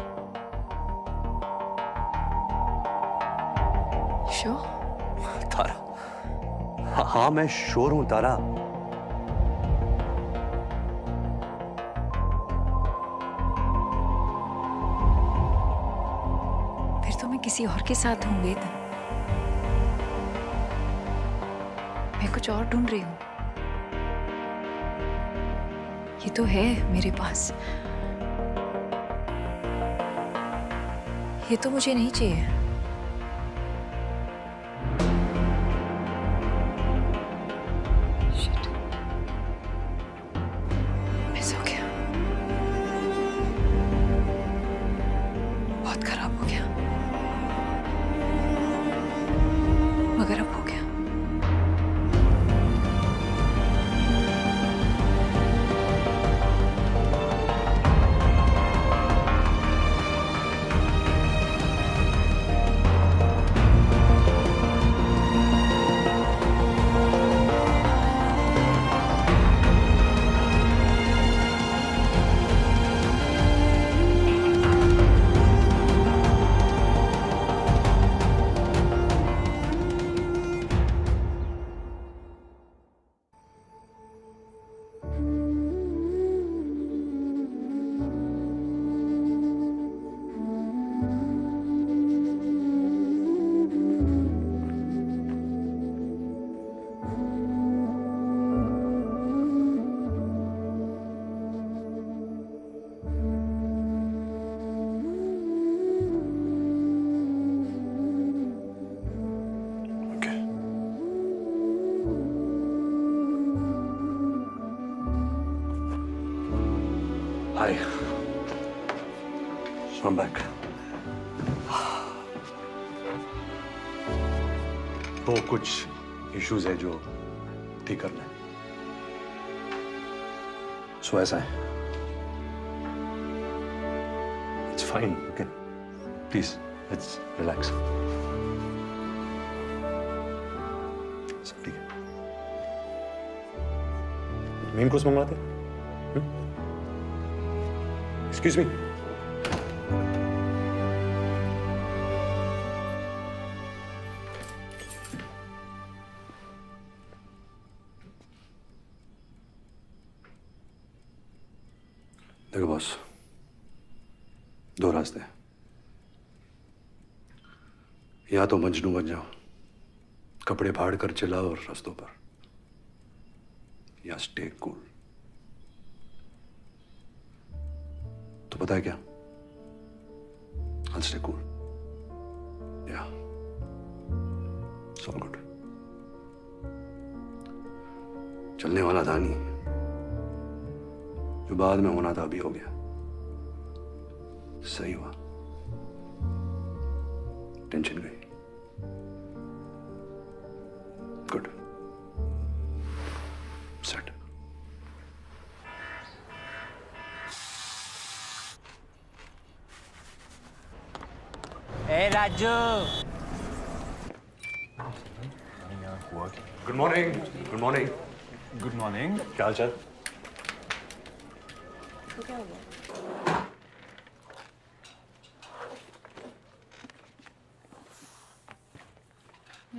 श्योर? तारा, हाँ मैं श्योर हूं तारा। किसी और के साथ हूँ वेद। मैं कुछ और ढूंढ रही हूँ। ये तो है मेरे पास, ये तो मुझे नहीं चाहिए। Shit. मिस हो गया, बहुत खराब हो गया, मगर अब हो गया। Hi. So I'm back. तो कुछ इश्यूज है जो ठीक करना है। सो ऐसा है। It's fine. Okay. Please, let's relax. सब ठीक है। मेन कोर्स मंगवाते हैं? Excuse me. देखो बॉस, दो रास्ते हैं। या तो मजनू बन जाओ, कपड़े फाड़ कर चिल्लाओ और रास्तों पर, या स्टे कूल। तो पता है क्या? I'll stay cool. Yeah. It's all good. चलने वाला था नहीं, जो बाद में होना था अभी हो गया। सही हुआ, टेंशन गई। Good, set. ए Raju, good morning. Good morning. Good morning. क्या हाल चाल?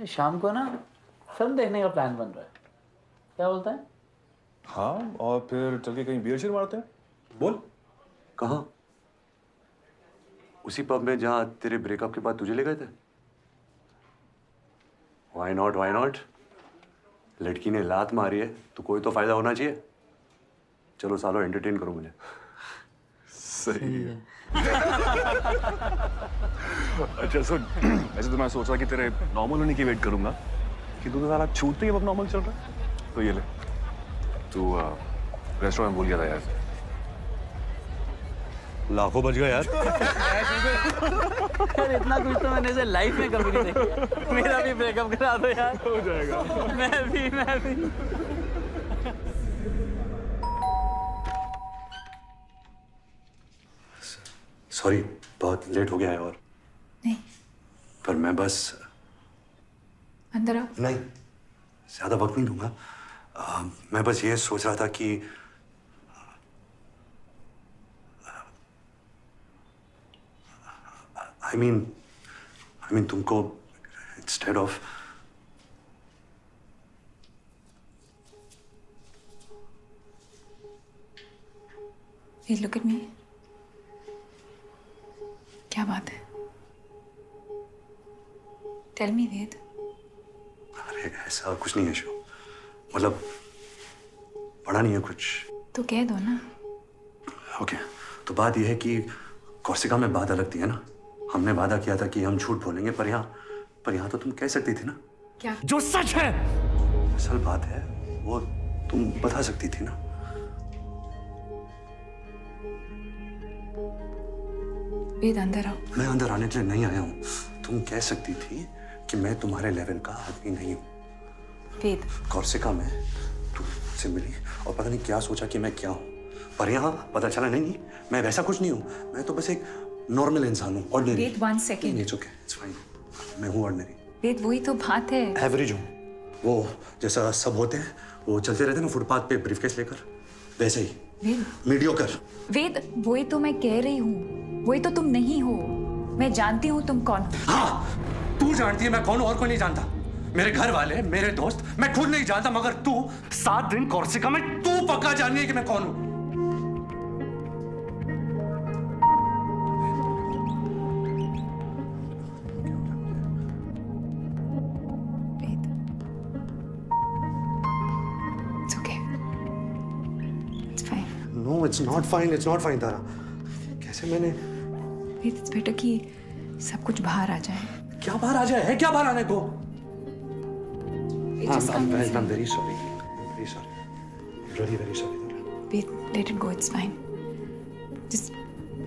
शाम को ना फिल्म देखने का प्लान बन रहा है, क्या बोलता है? हाँ, और फिर चल के कहीं बियर शेयर मारते हैं। बोल, कहाँ? उसी पब में जहाँ तेरे ब्रेकअप के बाद तुझे ले गए थे? Why not? Why not? लड़की ने लात मारी है तो कोई तो फायदा होना चाहिए। चलो सालो, एंटरटेन करो मुझे। सही है। अच्छा सुन, ऐसे तो मैं सोच रहा कि तेरे नॉर्मल होने की वेट करूंगा, कि तू तो साला छूटते ही अब नॉर्मल चल रहा है। तो ये ले, तू रेस्टोरेंट भूल गया था यार। लाखों बच गए यार। यार इतना कुछ तो मैंने इसे लाइफ में कभी नहीं देखा। मेरा भी ब्रेकअप करा दो यार। हो जाएगा। मैं भी। सॉरी, बहुत लेट हो गया है। और नहीं, पर मैं बस अंदर आओ। नहीं, ज्यादा वक्त नहीं दूंगा। मैं बस ये सोच रहा था कि I mean तुमको instead of Hey, look at me. क्या बात है? टेल मी वेद। अरे ऐसा कुछ नहीं है शो, मतलब पढ़ा नहीं है कुछ। तो कह दो ना। ओके, तो बात यह है कि कोर्सिका में बात अलग थी है ना। हमने वादा किया था कि हम झूठ बोलेंगे, पर यहाँ तो तुम कह सकती थी ना। क्या? जो सच है। असल बात है वो तुम बता सकती थी ना। वेद अंदर आओ। मैं अंदर आने के लिए नहीं आया हूँ। तुम कह सकती थी कि मैं तुम्हारे लेवल का आदमी नहीं हूँ। वेद, कोर्सिका में तुमसे मिली और पता नहीं क्या सोचा कि मैं क्या हूँ, पर यहाँ पता चला नहीं मैं वैसा कुछ नहीं हूँ। मैं तो बस एक नॉर्मल इंसान हूँ, ordinary. Ved, 1 second. It's okay, it's fine. मैं हूँ ऑर्डिनरी। वेद, वही तो बात है। एवरेज हूँ, वो जैसा सब होते हैं, वो चलते रहते हैं ना फुटपाथ पे ब्रीफकेस लेकर, वैसे ही। वेद, मीडियोकर। वेद, वही तो मैं कह रही हूँ, वही तो तुम नहीं हो। मैं जानती हूँ तुम कौन हो। हाँ, तू जानती है मैं कौन हूँ और कोई नहीं जानता। मेरे घर वाले, मेरे दोस्त, मैं खुद नहीं जानता, मगर तू 7 दिन कोर्सिका में तू पक्का जाननी है कि मैं कौन हूँ। No, it's not fine. It's not fine, तारा। कैसे मैंने? It's better कि सब कुछ बाहर आ जाए। क्या बाहर आ जाए? है क्या बाहर आने को? I'm very sorry. Very sorry. Really very sorry, Tara. Wait, let it go. It's fine. Just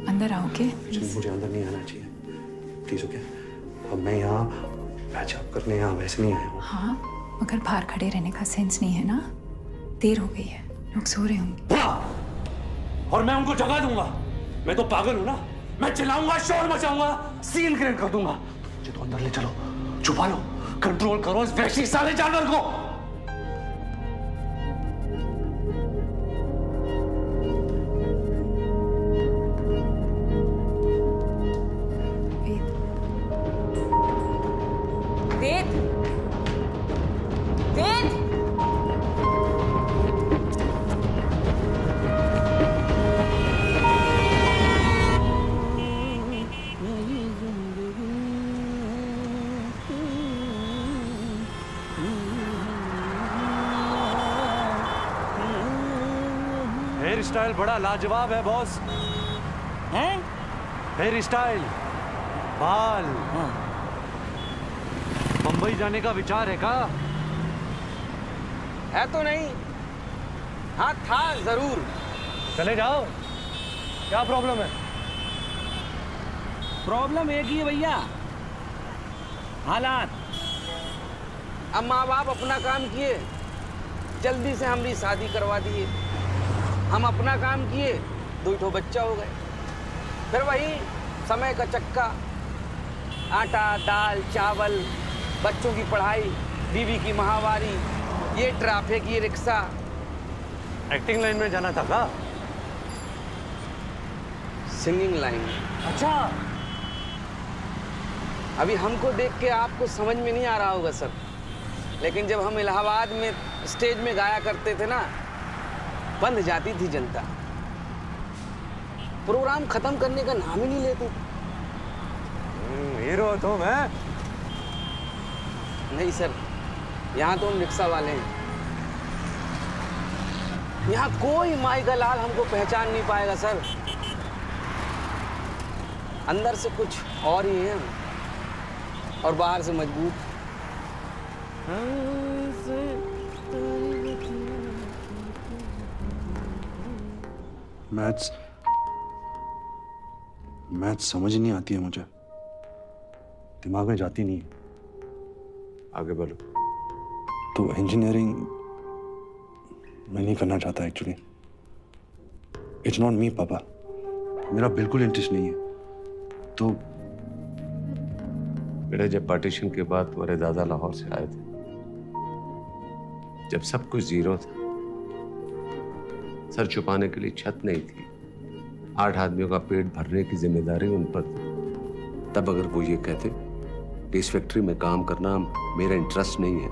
अंदर आओ, okay? मुझे अंदर नहीं आना चाहिए। Please, okay? अब मैं यहाँ पैच अप करने यहाँ वैसे नहीं आया हूँ। हाँ, मगर बाहर खड़े रहने का सेंस नहीं है ना। देर हो गई है, लोग सो रहे होंगे। और मैं उनको जगा दूंगा। मैं तो पागल हूं ना। मैं चिल्लाऊंगा, शोर मचाऊंगा, सीन क्रिएट कर दूंगा। मुझे तो अंदर ले चलो, छुपा लो, कंट्रोल करो इस वैसी साले जानवर को। वेद, वेद, हेयर स्टाइल बड़ा लाजवाब है बॉस। हैं? हेयर स्टाइल, बाल। मुंबई जाने का विचार है का? है तो नहीं, हाँ था जरूर। चले जाओ, क्या प्रॉब्लम है? प्रॉब्लम एक ही है भैया, हालात। अब माँ बाप अपना काम किए, जल्दी से हमारी शादी करवा दिए। हम अपना काम किए, 2 बच्चा हो गए। फिर वही समय का चक्का, आटा दाल चावल, बच्चों की पढ़ाई, बीवी की माहवारी, ये ट्रैफिक, ये रिक्शा। एक्टिंग लाइन में जाना था का? Singing line. अच्छा। अभी हमको देख के आपको समझ में नहीं आ रहा होगा सर, लेकिन जब हम इलाहाबाद में स्टेज में गाया करते थे ना, बंद जाती थी जनता। प्रोग्राम खत्म करने का नाम ही नहीं लेते। हीरो तो मैं नहीं सर, यहाँ तो हम रिक्शा वाले हैं। यहाँ कोई माई का लाल हमको पहचान नहीं पाएगा सर। अंदर से कुछ और ही है और बाहर से मजबूत। मैथ्स समझ नहीं आती है मुझे, दिमाग में जाती नहीं है। आगे बोलो। तो इंजीनियरिंग मैं नहीं करना चाहता एक्चुअली। इट्स नॉट मी पापा, मेरा बिल्कुल इंटरेस्ट नहीं है। तो बेटा, जब पार्टीशन के बाद तुम्हारे दादा लाहौर से आए थे, जब सब कुछ जीरो था, सर छुपाने के लिए छत नहीं थी, 8 आदमियों का पेट भरने की जिम्मेदारी उन पर थी, तब अगर वो ये कहते कि इस फैक्ट्री में काम करना मेरा इंटरेस्ट नहीं है,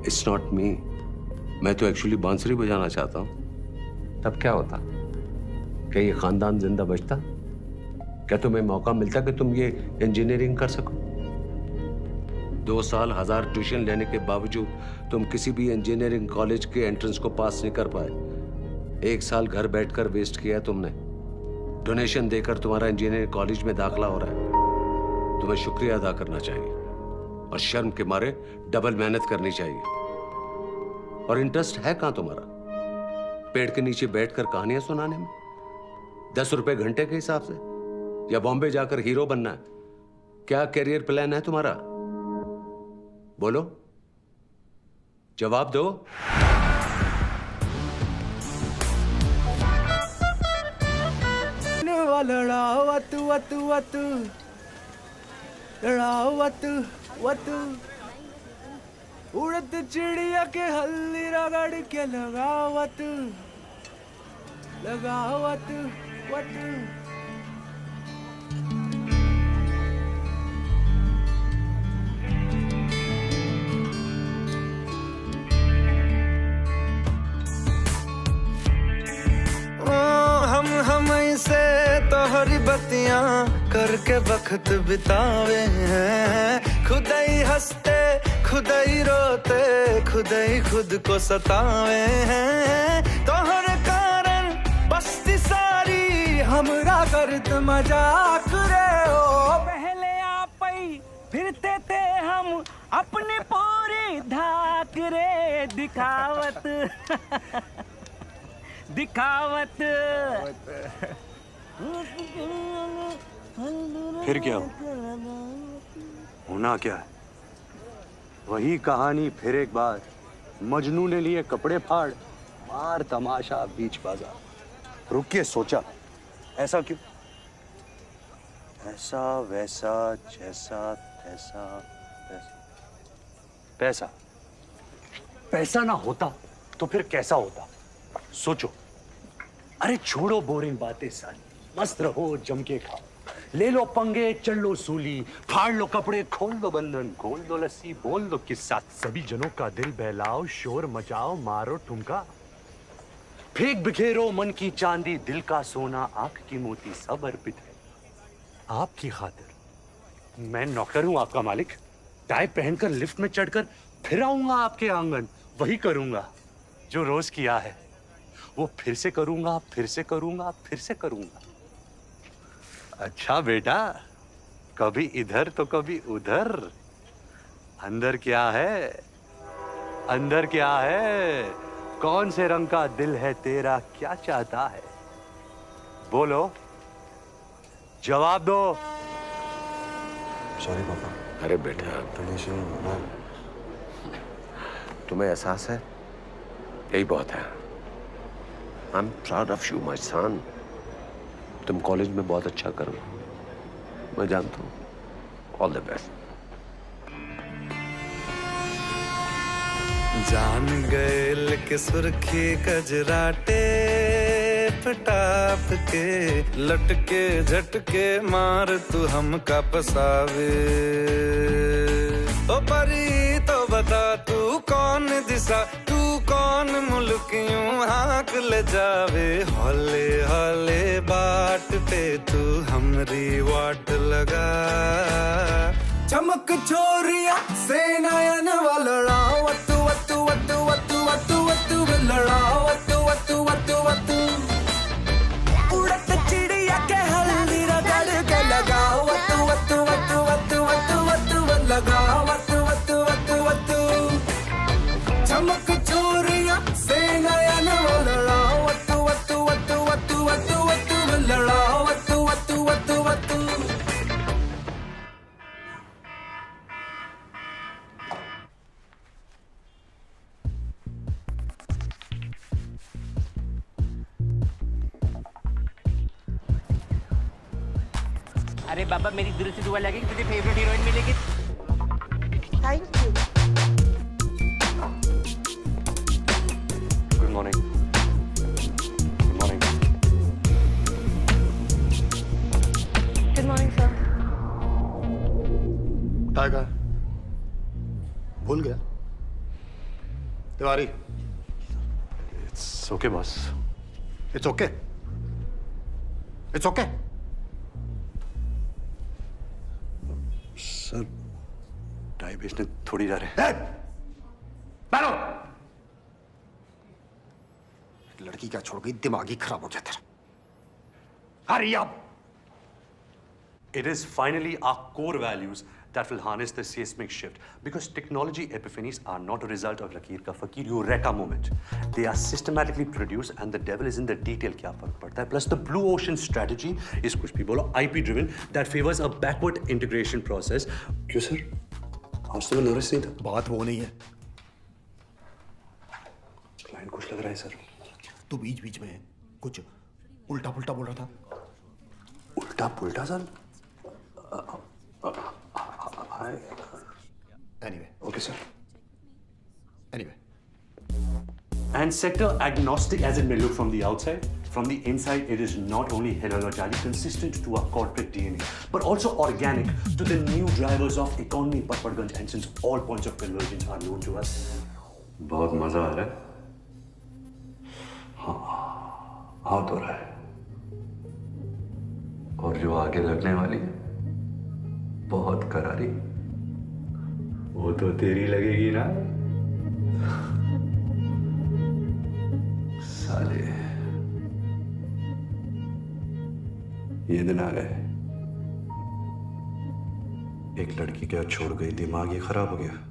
इट्स नॉट मी, मैं तो एक्चुअली बांसुरी बजाना चाहता हूँ, तब क्या होता? क्या ये खानदान जिंदा बचता? क्या तुम्हें मौका मिलता कि तुम ये इंजीनियरिंग कर सको? 2 साल 1000 ट्यूशन लेने के बावजूद तुम किसी भी इंजीनियरिंग कॉलेज के एंट्रेंस को पास नहीं कर पाए। 1 साल घर बैठकर वेस्ट किया तुमने। डोनेशन देकर तुम्हारा इंजीनियरिंग कॉलेज में दाखिला हो रहा है। तुम्हें शुक्रिया अदा करना चाहिए और शर्म के मारे डबल मेहनत करनी चाहिए। और इंटरेस्ट है कहां तुम्हारा? पेड़ के नीचे बैठकर कहानियां सुनाने में? 10 रुपए घंटे के हिसाब से? या बॉम्बे जाकर हीरो बनना है? क्या करियर प्लान है तुम्हारा? बोलो, जवाब दो। लड़ाओ वतु वतु वतु, लड़ाओ वतु वतु, उड़त चिड़िया के हल्दी रगड़ के लगाओ वतु, लगाओ वतु वतु। हम से तोहरी बत्तियां करके वक्त बितावे हैं। खुद ही हंसते खुद ही रोते खुद ही खुद को सतावे हैं। तोहरे कारण बस्ती सारी हमरा करत मजाक रे ओ। पहले आप ही फिरते थे हम अपनी पूरी धाक रे। दिखावत दिखावत। फिर क्या होना क्या है? वही कहानी फिर एक बार। मजनू ने लिए कपड़े फाड़, मार तमाशा बीच बाजार। रुक के सोचा, ऐसा क्यों? ऐसा वैसा जैसा तैसा पैसा। पैसा ना होता तो फिर कैसा होता? सोचो। अरे छोड़ो बोरिंग बातें सारी, मस्त रहो जम के खाओ। ले लो पंगे, चल लो सूली, फाड़ लो कपड़े, खोल दो बंधन, खोल दो लस्सी, बोल दो किस्सा। सभी जनों का दिल बहलाओ, शोर मचाओ, मारो ठुमका। फेंक बिखेरो मन की चांदी, दिल का सोना, आंख की मोती, सब अर्पित है आपकी खातिर। मैं नौकर हूं आपका मालिक। टाई पहनकर लिफ्ट में चढ़कर फिर आऊंगा आपके आंगन। वही करूंगा जो रोज किया है, वो फिर से करूंगा, फिर से करूंगा, फिर से करूंगा। अच्छा बेटा, कभी इधर तो कभी उधर। अंदर क्या है? अंदर क्या है? कौन से रंग का दिल है तेरा? क्या चाहता है? बोलो, जवाब दो। सॉरी पापा। अरे बेटा, तुम्हें एहसास है? यही बहुत है। I am proud of you my son. तुम कॉलेज में बहुत अच्छा करो, मैं जानता हूँ। All the best. जान गए लेके सुर्खी कजराटे पटाप के, लटके झटके मार तू हमका पसावे। ओ परी तो बता तू कौन दिशा, तू कौन मुल्क यूं हाँक ले जावे। हौले हौले बाट पे तू हमरी वाट लगा। चमक छोरिया से नयन वाला वतु वतु वतु वतु वतु वतु लड़ा वतु वतु वतु वतु। उड़त चिड़िया के हल्दी रगड़ के लगा वतु वतु वतु वतु वतु वतु लगा वतु वतु वतु वतु। चमक छोरिया से नयन लड़ा वतु वतु वतु वतु वतु वतु लड़ा वतु वतु वतु वतु। अरे बाबा, मेरी दिल से दुआ लगे कि तुझे फेवरेट हीरोइन मिलेगी। Thank you. Good morning. Good morning. Good morning sir. Tiger भूल गया? Tiwari. It's okay boss. It's okay. It's okay. Sir, चाय बेचने थोड़ी जा रहे हैं। बैठो। लड़की क्या छोड़ गई, दिमाग ही खराब हो गया तेरा। Hurry up! It is finally our core values that will harness the seismic shift. Because technology epiphanies are not a result of Lakir ka Fakir Eureka moment. They are systematically produced and the devil is in the detail. क्या फर्क पड़ता है? Plus the blue ocean strategy is कुछ भी बोलो IP driven that favors a backward integration process. क्यों sir? आज तो मैं नर्वस नहीं था। बात वो नहीं है। क्लाइंट खुश लग रहा है सर। तू बीच बीच में कुछ उल्टा पुल्टा बोल रहा था। उल्टा पुल्टा sir? Anyway. Okay, sir. Anyway. And sector agnostic as it may look from the outside, from the inside, it is not only heterologically consistent to our corporate DNA, but also organic to the new drivers of economy, Patparganj, and since all points of convergence are known to us. बहुत मजा आ रहा है। हाँ तो रहा है। और जो आगे लगने वाली है, बहुत करारी, वो तो तेरी लगेगी ना साले। ये दिन आ गए। एक लड़की क्या छोड़ गई, दिमाग ही खराब हो गया।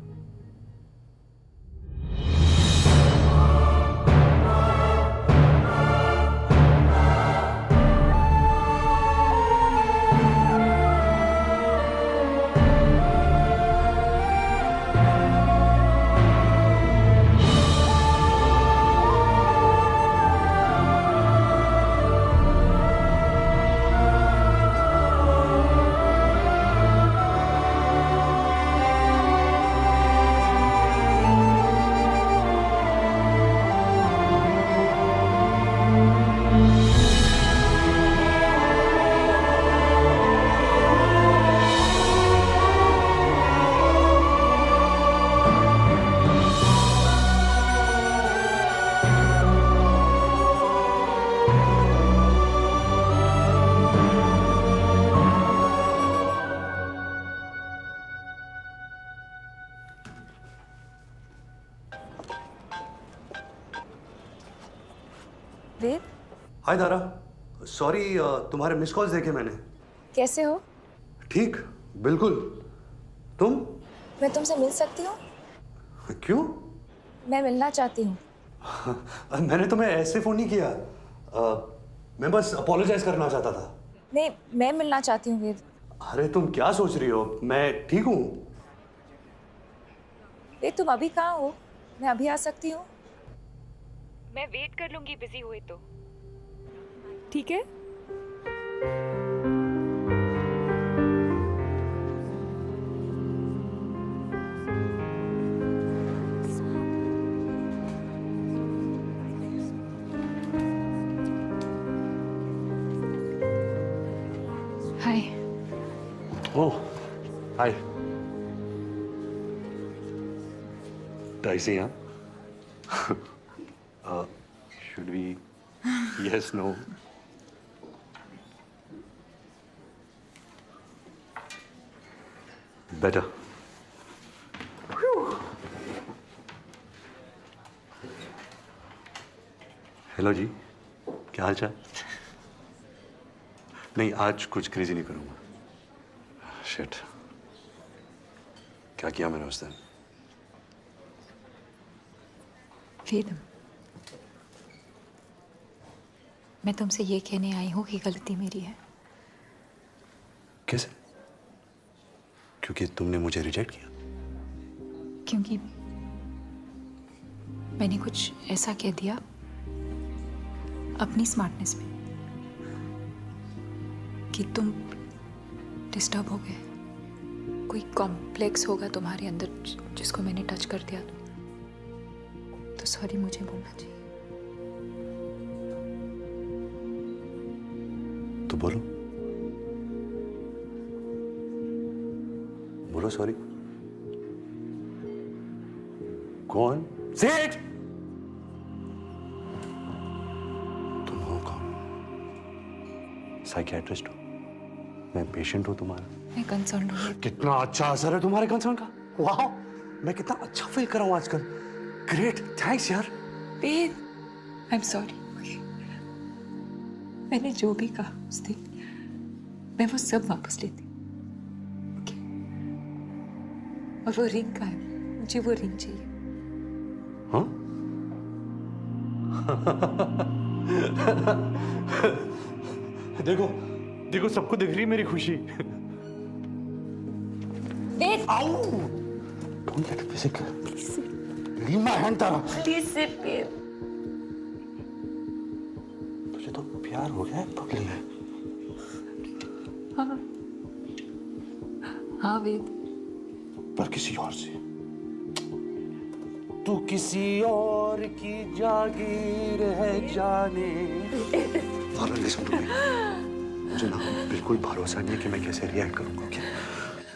वेद, हाय दारा, सॉरी तुम्हारे मिस कॉल्स देखे मैंने। कैसे हो? ठीक, बिल्कुल। तुम? मैं तुमसे मिल सकती हूँ? क्यों? मैं मिलना चाहती हूँ। मैंने तुम्हें ऐसे फोन नहीं किया। मैं बस अपोलोजाइज करना चाहता था। नहीं, मैं मिलना चाहती हूँ वेद। अरे तुम क्या सोच रही हो? मैं ठीक हूँ। वेद, तुम अभी कहाँ हो? मैं अभी आ सकती हूँ? मैं वेट कर लूंगी बिजी हुए तो। ठीक है? Hi. Oh, hi. Dicey, huh? Should we? Yes, no. Better. Hello जी, क्या हाल चाल? नहीं, आज कुछ क्रेजी नहीं करूंगा। शिट, क्या किया मैंने उस दिन? वेद, मैं तुमसे ये कहने आई हूँ कि गलती मेरी है। कैसे? क्योंकि तुमने मुझे रिजेक्ट किया? क्योंकि मैंने कुछ ऐसा कह दिया अपनी स्मार्टनेस में कि तुम डिस्टर्ब हो गए। कोई कॉम्प्लेक्स होगा तुम्हारे अंदर जिसको मैंने टच कर दिया, तो सॉरी मुझे बोलना चाहिए। तो बोलो, बोलो सॉरी। कौन? Say it! तुम हो कौन? साइकियाट्रिस्ट हो? मैं पेशेंट हूं तुम्हारा। मैं कंसर्न हूँ। कितना अच्छा असर है तुम्हारे कंसर्न का। वाह, मैं कितना अच्छा फील कर रहा हूँ आजकल। ग्रेट, थैंक्स यार। वेद, आई एम सॉरी। मैंने जो भी कहा उस दिन, मैं वो सब वापस लेती। Okay? और वो रिंग का है, मुझे वो रिंग चाहिए। हाँ? देखो देखो, सबको दिख रही है मेरी खुशी। वेद! Ow! Don't get physical. Leave my hand, Tara. Please sit, Ved. तुझे तो प्यार हो गया है पगली है। हाँ, हाँ वेद। पर किसी और से। तू किसी और की जागीर है जाने। Tara, listen to me. मुझे ना बिल्कुल भरोसा नहीं है कि मैं कैसे रिएक्ट करूंगा। ओके,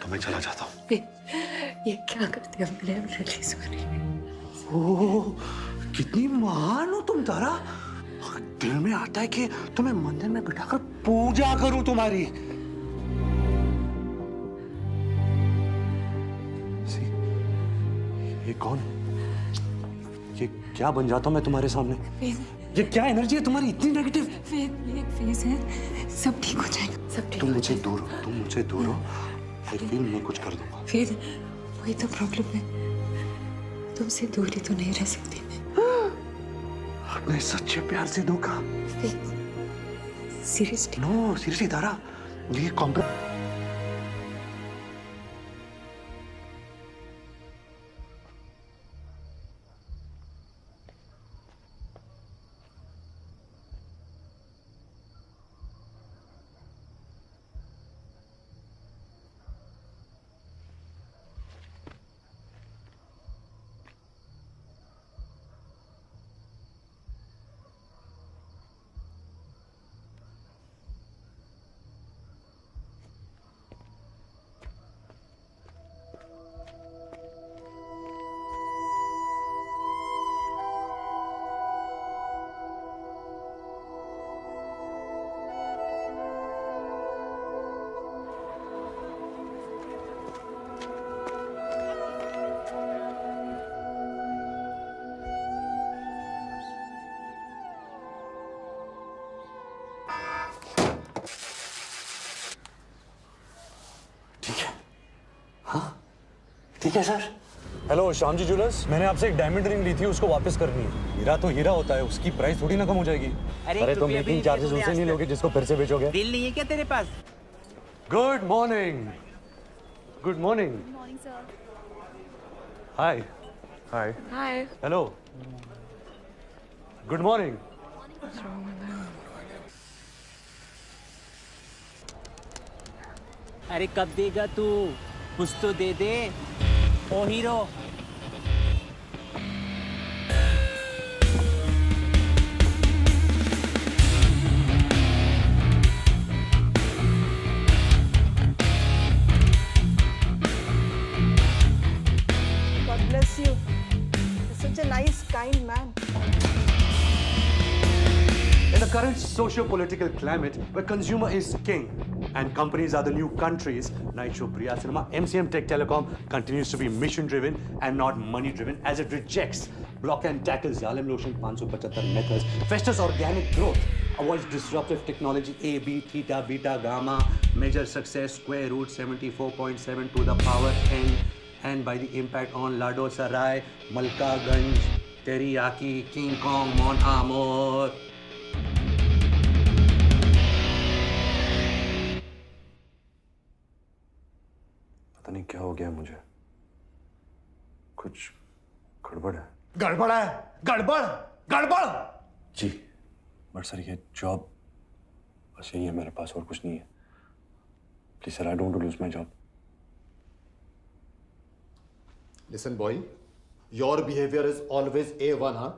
तो मैं चला जाता हूँ। ये क्या करते हो? मैं रियली सॉरी। ओह, कितनी महान हो तुम तारा। दिल में आता है कि तुम्हें मंदिर में बिठाकर पूजा करूं तुम्हारी। ये कौन? ये क्या बन जाता हूं मैं तुम्हारे सामने? ये क्या एनर्जी है तुम्हारी इतनी नेगेटिव? ये एक फेज है, सब ठीक हो जाएगा, सब ठीक। तुम मुझसे दूर हो, तुम मुझसे दूर हो। आई फील मैं कुछ कर दूंगा। फिर वही तो प्रॉब्लम है, तुमसे दूरी तो नहीं रह सकती मैं। अपने सच्चे प्यार से धोखा। सीरियसली? नो सीरियसली तारा, ये कॉम्प्रोमाइज। ठीक है sir. Hello Shyam ji jewellers, मैंने आपसे एक डायमंड रिंग ली थी, उसको वापस करनी है। हीरा तो हीरा होता है, उसकी प्राइस थोड़ी ना कम हो जाएगी। अरे तो मेकिंग चार्जेस उनसे नहीं लोगे जिसको फिर से बेचोगे? दिल नहीं है क्या तेरे पास? Good morning. Good morning. Hi hi hi. Hello, good morning. अरे कब देगा तू? कुछ तो दे दे ओ hero. God bless you. You're such a nice, kind man. In the current socio-political climate where consumer is king and companies are the new countries, Night Show Priya Cinema, MCM Tech Telecom continues to be mission-driven and not money-driven as it rejects block and tackle Xylem Lotion 575 methods, fosters organic growth, avoids disruptive technology A, B, theta, beta, gamma, measure success, square root 74.7 to the power n, and by the impact on Lado Sarai, Malka Ganj, Teriyaki, King Kong, Mon Amour. पता नहीं क्या हो गया मुझे, कुछ गड़बड़ है। गड़बड़ है? गड़बड़ गड़बड़ जी बट सर ये जॉब बस यही है मेरे पास, और कुछ नहीं है। Please sir, I don't lose my job. Listen boy, your behaviour is always A1। हाँ,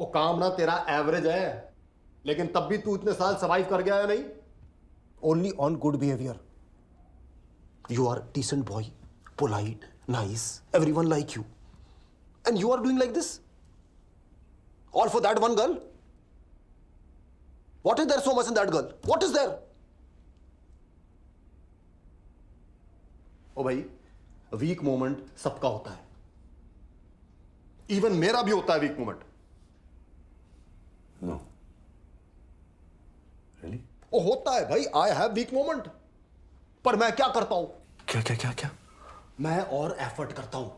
वो काम ना तेरा एवरेज है, लेकिन तब भी तू इतने साल सर्वाइव कर गया है नहीं? Only on good behaviour. You are decent boy, polite, nice, everyone like you. And you are doing like this? All for that one girl? What is there so much in that girl? What is there? ओ भाई, week moment सबका होता है, even मेरा भी होता है weak moment. No really? ओ होता है भाई, आई हैव वीक मोमेंट। पर मैं क्या करता हूं? क्या क्या क्या क्या? मैं और एफर्ट करता हूं,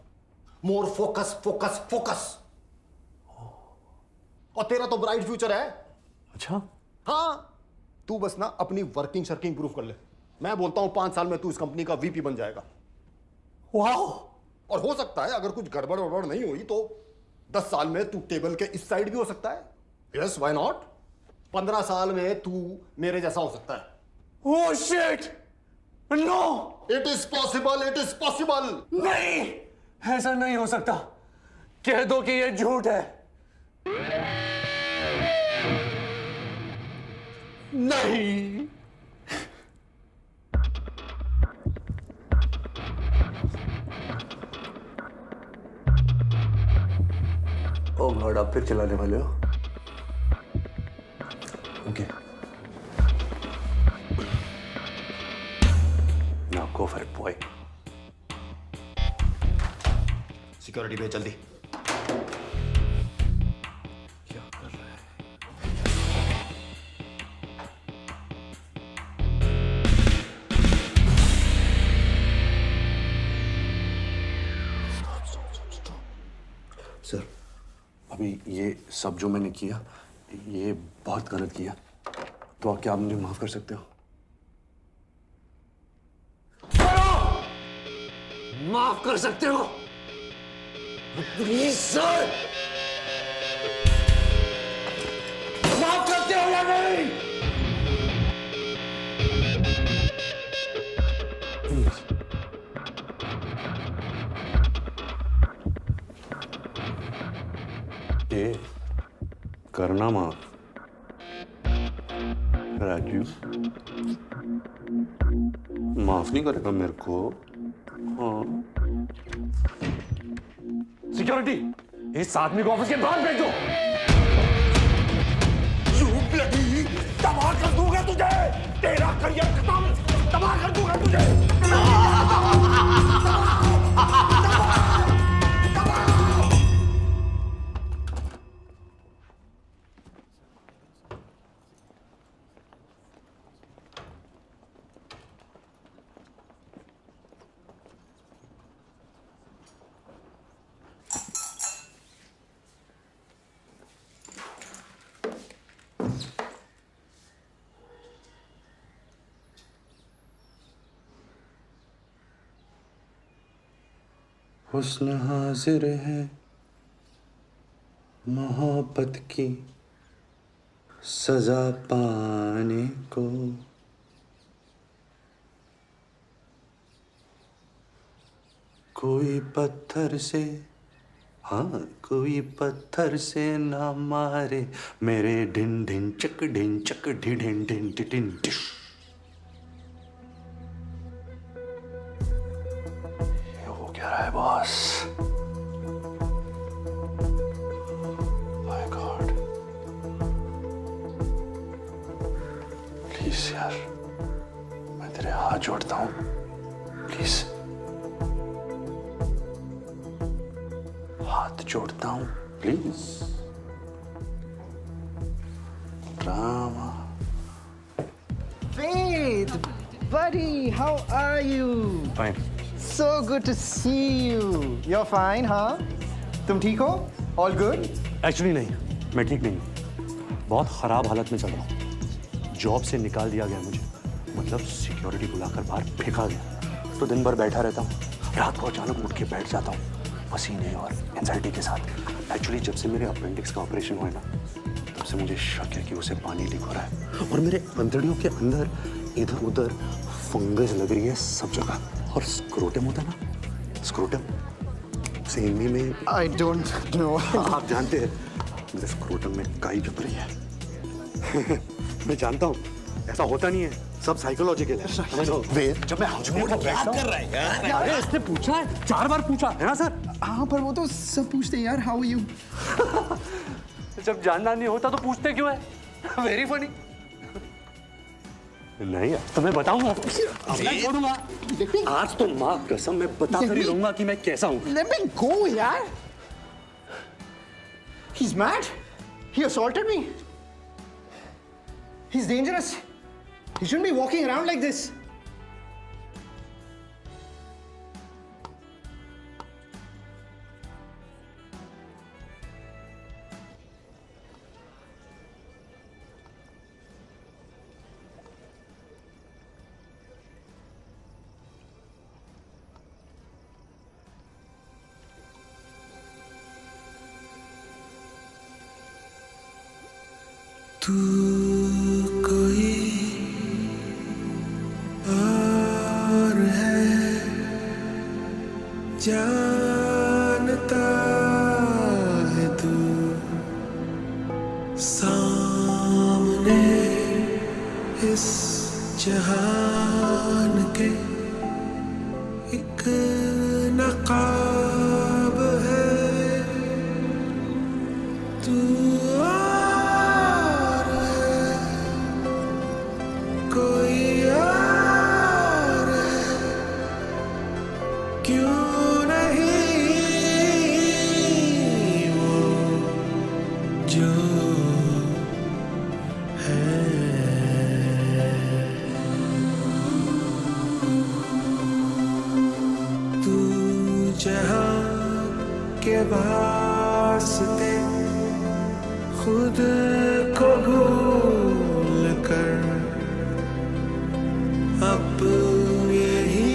मोर फोकस फोकस फोकस। और तेरा तो ब्राइट फ्यूचर है। अच्छा? हाँ, तू बस ना अपनी वर्किंग शर्किंग प्रूफ कर ले। मैं बोलता हूं 5 साल में तू इस कंपनी का वीपी बन जाएगा। वाह! और हो सकता है अगर कुछ गड़बड़ वड़बड़ नहीं हुई तो 10 साल में तू टेबल के इस साइड भी हो सकता है। Yes, why not? 15 साल में तू मेरे जैसा हो सकता है। Oh shit! No! It is possible, it is possible. नहीं, ऐसा नहीं हो सकता। कह दो कि यह झूठ है। नहीं। ओ गॉड, आप फिर चलाने वाले हो? Okay, now go for it boy. Security भेज जल्दी। क्या कर रहा है? सर, अभी ये सब जो मैंने किया, ये बहुत गलत किया। तो क्या आप मुझे माफ कर सकते हो? माफ कर सकते हो? प्लीज सर, माफ करते हो या नहीं? ये करना माफ राजू, माफ नहीं करेगा मेरे को। हाँ, सिक्योरिटी, इस आदमी को ऑफिस के बाहर भेज दो। तबाह कर दूंगा तुझे, तेरा करियर खत्म, तबाह कर दूंगा तुझे। हुस्न हाजिर है मोहब्बत की सजा पाने को, कोई पत्थर से, हाँ कोई पत्थर से ना मारे मेरे ढिन ढिन चक ढिन चक ढिन ढिन ढिन ढिन ढिश। है बॉस, माय गॉड, प्लीज यार, मैं तेरे हाथ जोड़ता हूं, प्लीज हाथ जोड़ता हूं, please. Drama. Faith, buddy, how are you? Fine. So good to see you. You're fine, huh? तुम ठीक हो? All good? एक्चुअली नहीं, मैं ठीक नहीं हूँ। बहुत खराब हालत में चल रहा हूँ। जॉब से निकाल दिया गया मुझे, मतलब सिक्योरिटी बुलाकर बाहर फेंका गया। तो दिन भर बैठा रहता हूँ, रात को अचानक उठ के बैठ जाता हूँ, पसीने और एंजाइटी के साथ। एक्चुअली जब से मेरे अपेंडिक्स का ऑपरेशन हुआ ना, तब से मुझे शक है कि उसे पानी लीक हो रहा है और मेरे अंतड़ियों के अंदर इधर उधर फंगस लग रही है सब जगह। और स्क्रोटम होता है ना, स्क्रोटम, उसे हिंदी में I don't know. आप जानते हैं, मेरे स्क्रोटम में काई जम रही है। मैं जानता हूँ ऐसा होता नहीं है, सब साइकोलॉजिकल है। जब मैं हजमों को बैठता हूँ, अरे इसने पूछा है, 4 बार पूछा है ना सर? हाँ, पर वो तो सब पूछते हैं यार, how are you? जब जानना नहीं होता तो पूछते क्यों है? Very funny. नहीं तो मैं बताऊंगा, नहीं छोड़ूंगा। आज तो माँ कसम मैं बता कर ही रहूंगा कि मैं कैसा हूँ। Let me go, यार। He's mad. He assaulted me. He's dangerous. He shouldn't be walking around like this. तू कोई और है, जानता है तू सामने इस जहान के एक नकाब है तू। के वास्ते खुद को भूल कर अपने ही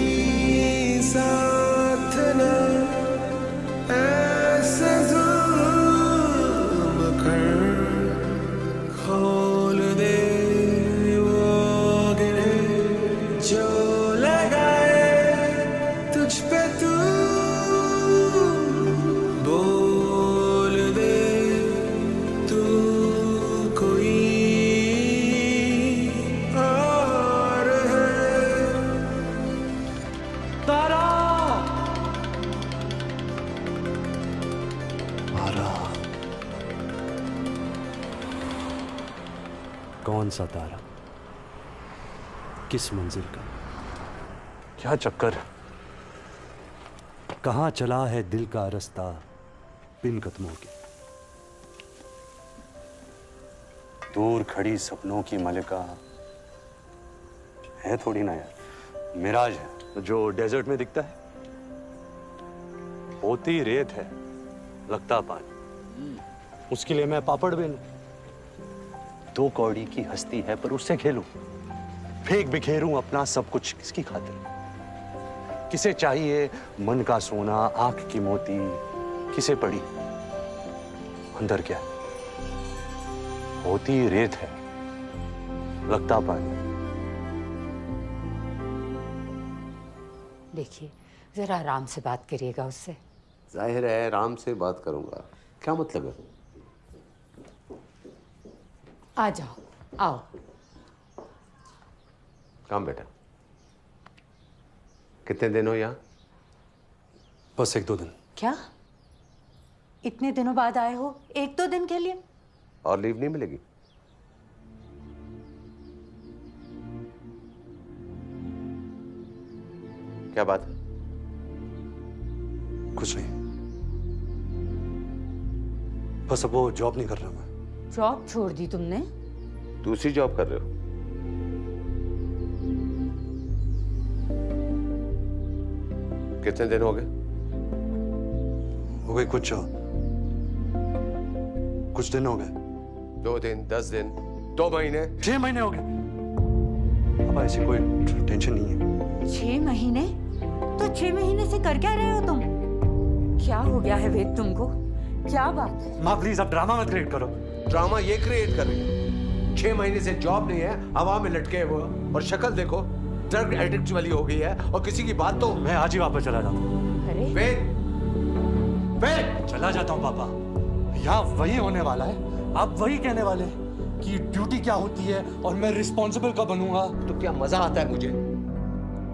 साथ न ऐसे जुल्म कर। खोल दे वो गिरे जो लगाए तुझ पे तू। कौन सा तारा, किस मंजिल का, क्या चक्कर, कहां चला है दिल का रास्ता बिन कदमों के। दूर खड़ी सपनों की मलिका है थोड़ी ना यार, मिराज है जो डेजर्ट में दिखता है। होती रेत है, लगता पानी, उसके लिए मैं पापड़ बेलूं। 2 कौड़ी की हस्ती है पर उससे खेलूं, फेंक बिखेरूं अपना सब कुछ किसकी खातिर। किसे चाहिए मन का सोना, आंख की मोती, किसे पड़ी अंदर क्या है। होती रेत है, लगता पानी। देखिए जरा आराम से बात करिएगा उससे। जाहिर है आराम से बात करूंगा, क्या मतलब है। आ जाओ, आओ। काम बेटा, कितने दिन हो यहाँ। बस 1-2 दिन। क्या इतने दिनों बाद आए हो 1-2 दिन के लिए? और लीव नहीं मिलेगी। क्या बात है। कुछ नहीं, बस अब वो जॉब नहीं कर रहा मैं। जॉब छोड़ दी तुमने? दूसरी जॉब कर रहे हो। कितने दिन हो गए। हो गए कुछ दिन हो गए। 2 दिन, 10 दिन, 2 महीने, 6 महीने हो गए। अब ऐसी कोई टेंशन नहीं है। 6 महीने? तो 6 महीने से कर क्या रहे हो तुम? क्या हो गया है वेद तुमको? क्या बात है? माँ प्लीज अब ड्रामा मत क्रिएट करो। ड्रामा ये क्रिएट कर रही है। 6 महीने से जॉब नहीं है, हवा में लटके हुए और शक्ल देखो ड्रग एडिक्ट वाली हो गई है। और किसी की बात तो मैं आज ही वापस चला जाता हूँ। अरे वेद चला जाता हूँ पापा। यहाँ वही होने वाला है, आप वही कहने वाले कि ड्यूटी क्या होती है और मैं रिस्पॉन्सिबल कब बनूंगा। तो क्या मजा आता है मुझे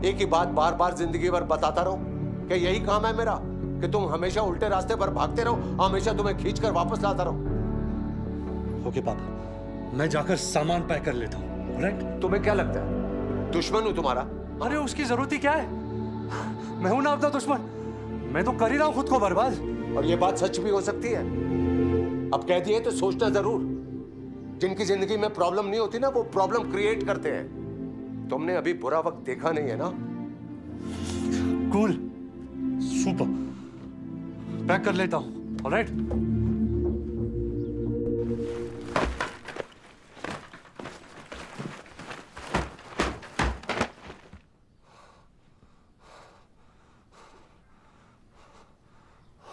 एक ही बात बार बार जिंदगी भर बताता रहूं कि यही काम है मेरा कि तुम हमेशा उल्टे रास्ते पर भागते रहो, हमेशा तुम्हें खींचकर वापस लाता रहो। ओके पापा, मैं जाकर सामान पैक कर लेता हूँ। राइट? तुम्हें क्या लगता है दुश्मन हूं तुम्हारा? अरे उसकी जरूरत ही क्या है? मैं हूं ना अपना दुश्मन। मैं तो कर ही रहा हूं खुद को बर्बाद। और ये बात सच भी हो सकती है। अब कह दिए तो सोचना जरूर। जिनकी जिंदगी में प्रॉब्लम नहीं होती ना, वो प्रॉब्लम क्रिएट करते हैं। तुमने अभी बुरा वक्त देखा नहीं है ना? Cool, super. पैक कर लेता हूं। ऑलराइट?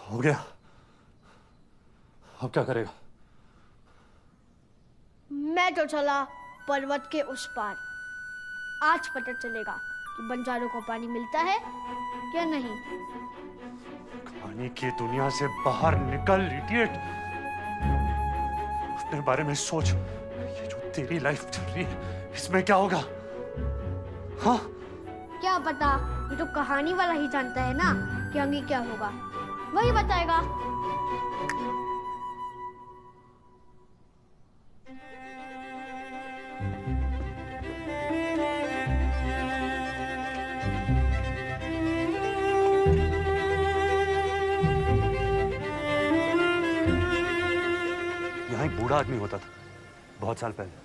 हो गया। अब क्या करेगा? मैं तो चला पर्वत के उस पार। आज पता चलेगा कि बंजारों को पानी मिलता है या नहीं। पानी की दुनिया से बाहर निकल इडियट। अपने बारे में सोच। ये जो तेरी लाइफ चल रही है, इसमें क्या होगा? हाँ? क्या पता, ये तो कहानी वाला ही जानता है ना कि आगे क्या होगा। वही बताएगा। यहाँ एक बूढ़ा आदमी होता था बहुत साल पहले।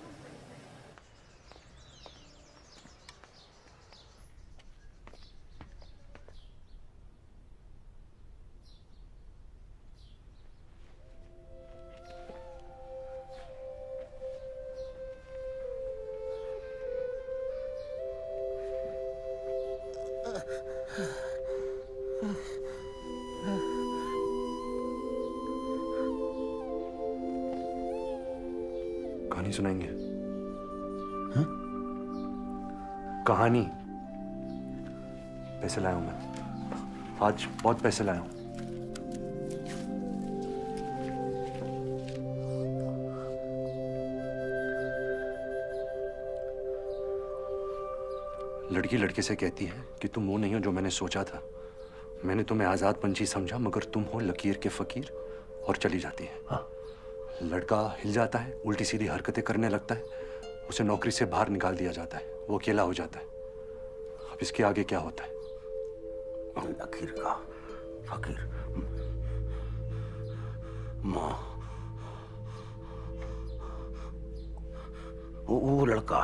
कहानी सुनाएंगे? हाँ? कहानी। पैसे लाया हूं मैं। आज बहुत पैसे लाया हूं। लड़की लड़के से कहती है कि तुम वो नहीं हो जो मैंने सोचा था। मैंने तुम्हें आजाद पंछी समझा, मगर तुम हो लकीर के फकीर, और चली जाती है। हाँ? लड़का हिल जाता है, उल्टी सीधी हरकतें करने लगता है, उसे नौकरी से बाहर निकाल दिया जाता है, वो अकेला हो जाता है। अब इसके आगे क्या होता है? लकीर का फकीर। माँ, वो लड़का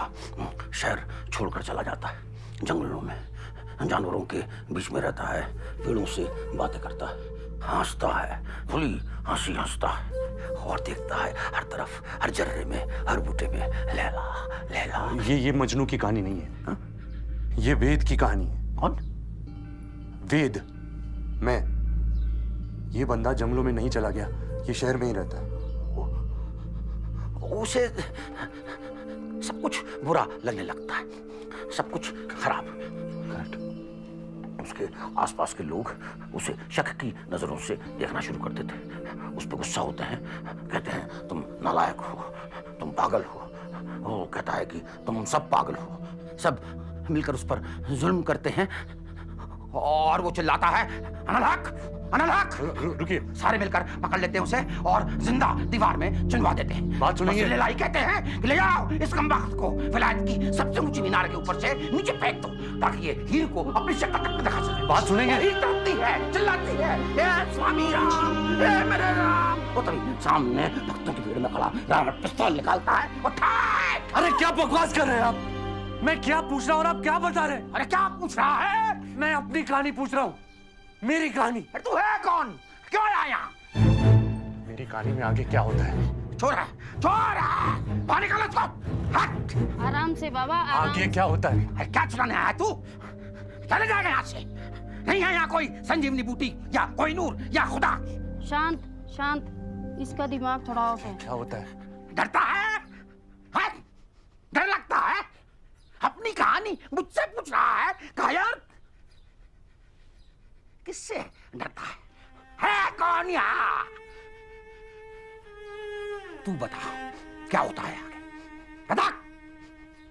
शहर छोड़कर चला जाता है, जंगलों में जानवरों के बीच में रहता है, पेड़ों से बातें करता है, हंसता है, खुली हंसी हंसता है, और देखता है हर तरफ, हर जर्रे में, हर बूटे में लैला लैला। ये मजनू की कहानी नहीं है। हा? ये वेद की कहानी है। कौन? वेद। मैं। ये बंदा जंगलों में नहीं चला गया, ये शहर में ही रहता है। उसे सब कुछ बुरा लगने लगता है, सब कुछ खराब। उसके आसपास के लोग उसे शक की नजरों से देखना शुरू कर देते हैं, उस पर गुस्सा होते हैं, कहते हैं तुम नालायक हो, तुम पागल हो। वो कहता है कि तुम सब पागल हो। सब मिलकर उस पर जुल्म करते हैं और वो चिल्लाता है अनलहक अनलहक। रुकिए। सारे मिलकर पकड़ लेते हैं उसे और जिंदा दीवार में चुनवा देते हैं। बात सुनेंगे? ले लाई कहते हैं कि ले जाओ इस कमबख्त को विलायत की सबसे ऊंची मीनार के ऊपर से नीचे फेंक दो, ताकि ये हीर को अपनी शक्ल तक दिखा सके। बात सुनेंगे? हीर तड़पती है, चिल्लाती है, हे स्वामी राम, हे मेरे राम। वो तभी सामने भक्तों की भीड़ में खड़ा रावण पिस्तौल निकालता है और ठाक। अरे क्या बकवास कर रहे हैं आप? मैं क्या पूछ रहा हूँ और आप क्या बता रहे हैं? अरे क्या पूछ रहा है? मैं अपनी कहानी पूछ रहा हूँ, मेरी कहानी। तू है कौन? क्यों आया यहाँ? मेरी कहानी में आगे क्या होता है? चोर है, चोर है, बाहर निकालो इसको। हट। आराम से बाबा, आराम। आगे क्या होता है? अरे क्या चुराने आया तू? चले जाएगा यहाँ से। नहीं है यहाँ कोई संजीवनी बूटी या कोई नूर या खुदा। शांत शांत, इसका दिमाग थोड़ा ऑफ है। क्या होता है? डरता है? डर लगता है? अपनी कहानी मुझसे पूछ रहा है? कायर, किससे डरता है कौन यहाँ? तू बता क्या होता है आगे, बता,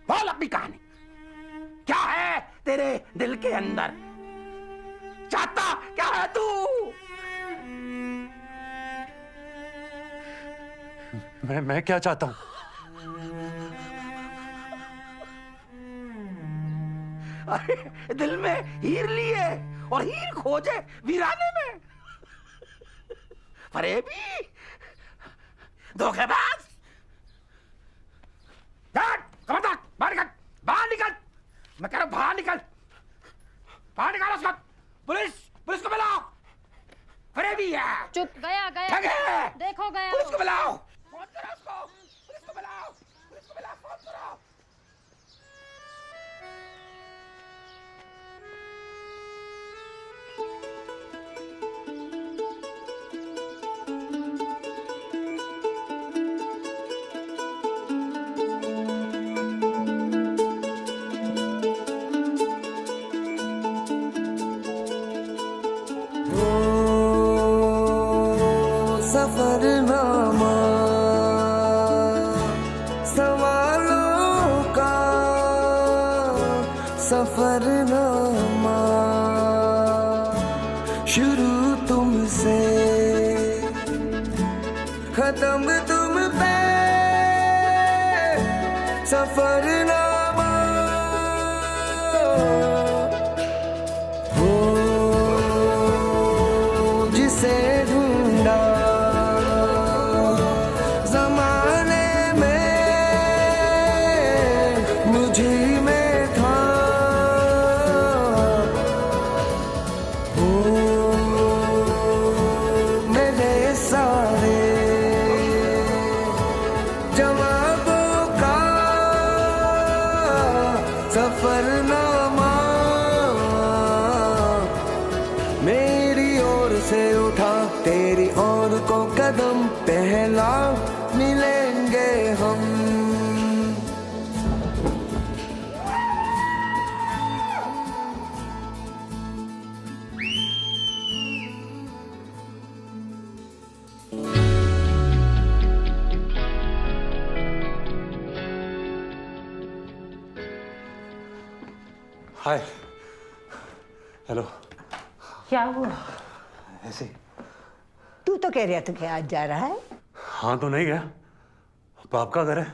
बोल अपनी कहानी। क्या है तेरे दिल के अंदर? चाहता क्या है तू? मैं क्या चाहता हूँ? अरे दिल में हीर लिए और हीर खोजे वीराने में। फरेबी, धोखेबाज, खबरदार, बाहर निकल, बाहर निकल, मैं कह रहा हूं बाहर निकल, बाहर निकालो उसको। पुलिस को बुलाओ। फरेबी है। चुप, गया ठग है। देखो गया। पुलिस को बुलाओ, फोन करो उसको, पुलिस को बुलाओ, फोन करो। सफरनामा सवालों का सफरनामा, शुरू तुमसे खत्म तुम पे सफरनामा। वो जिसे ढूंढा सफरनामा, मेरी ओर से उठा तेरी ओर को कदम, पहला मिलेंगे हम। हाय, हेलो। क्या हुआ? ऐसे। तू तो कह रहा था कि आज जा रहा है। हाँ तो नहीं गया, बाप का घर है।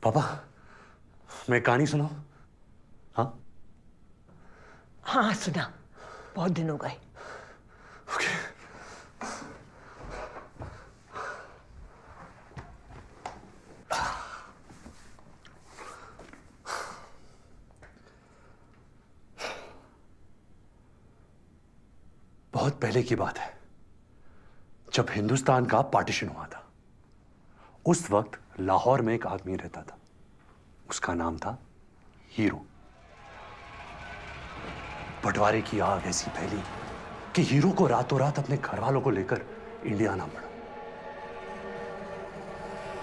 पापा, मैं कहानी सुनाऊं? हाँ हाँ सुना, बहुत दिन हो गए। बहुत पहले की बात है, जब हिंदुस्तान का पार्टीशन हुआ था। उस वक्त लाहौर में एक आदमी रहता था, उसका नाम था हीरो। बंटवारे की आग ऐसी फैली कि हीरो को रातों रात अपने घर वालों को लेकर इंडिया आना पड़ा।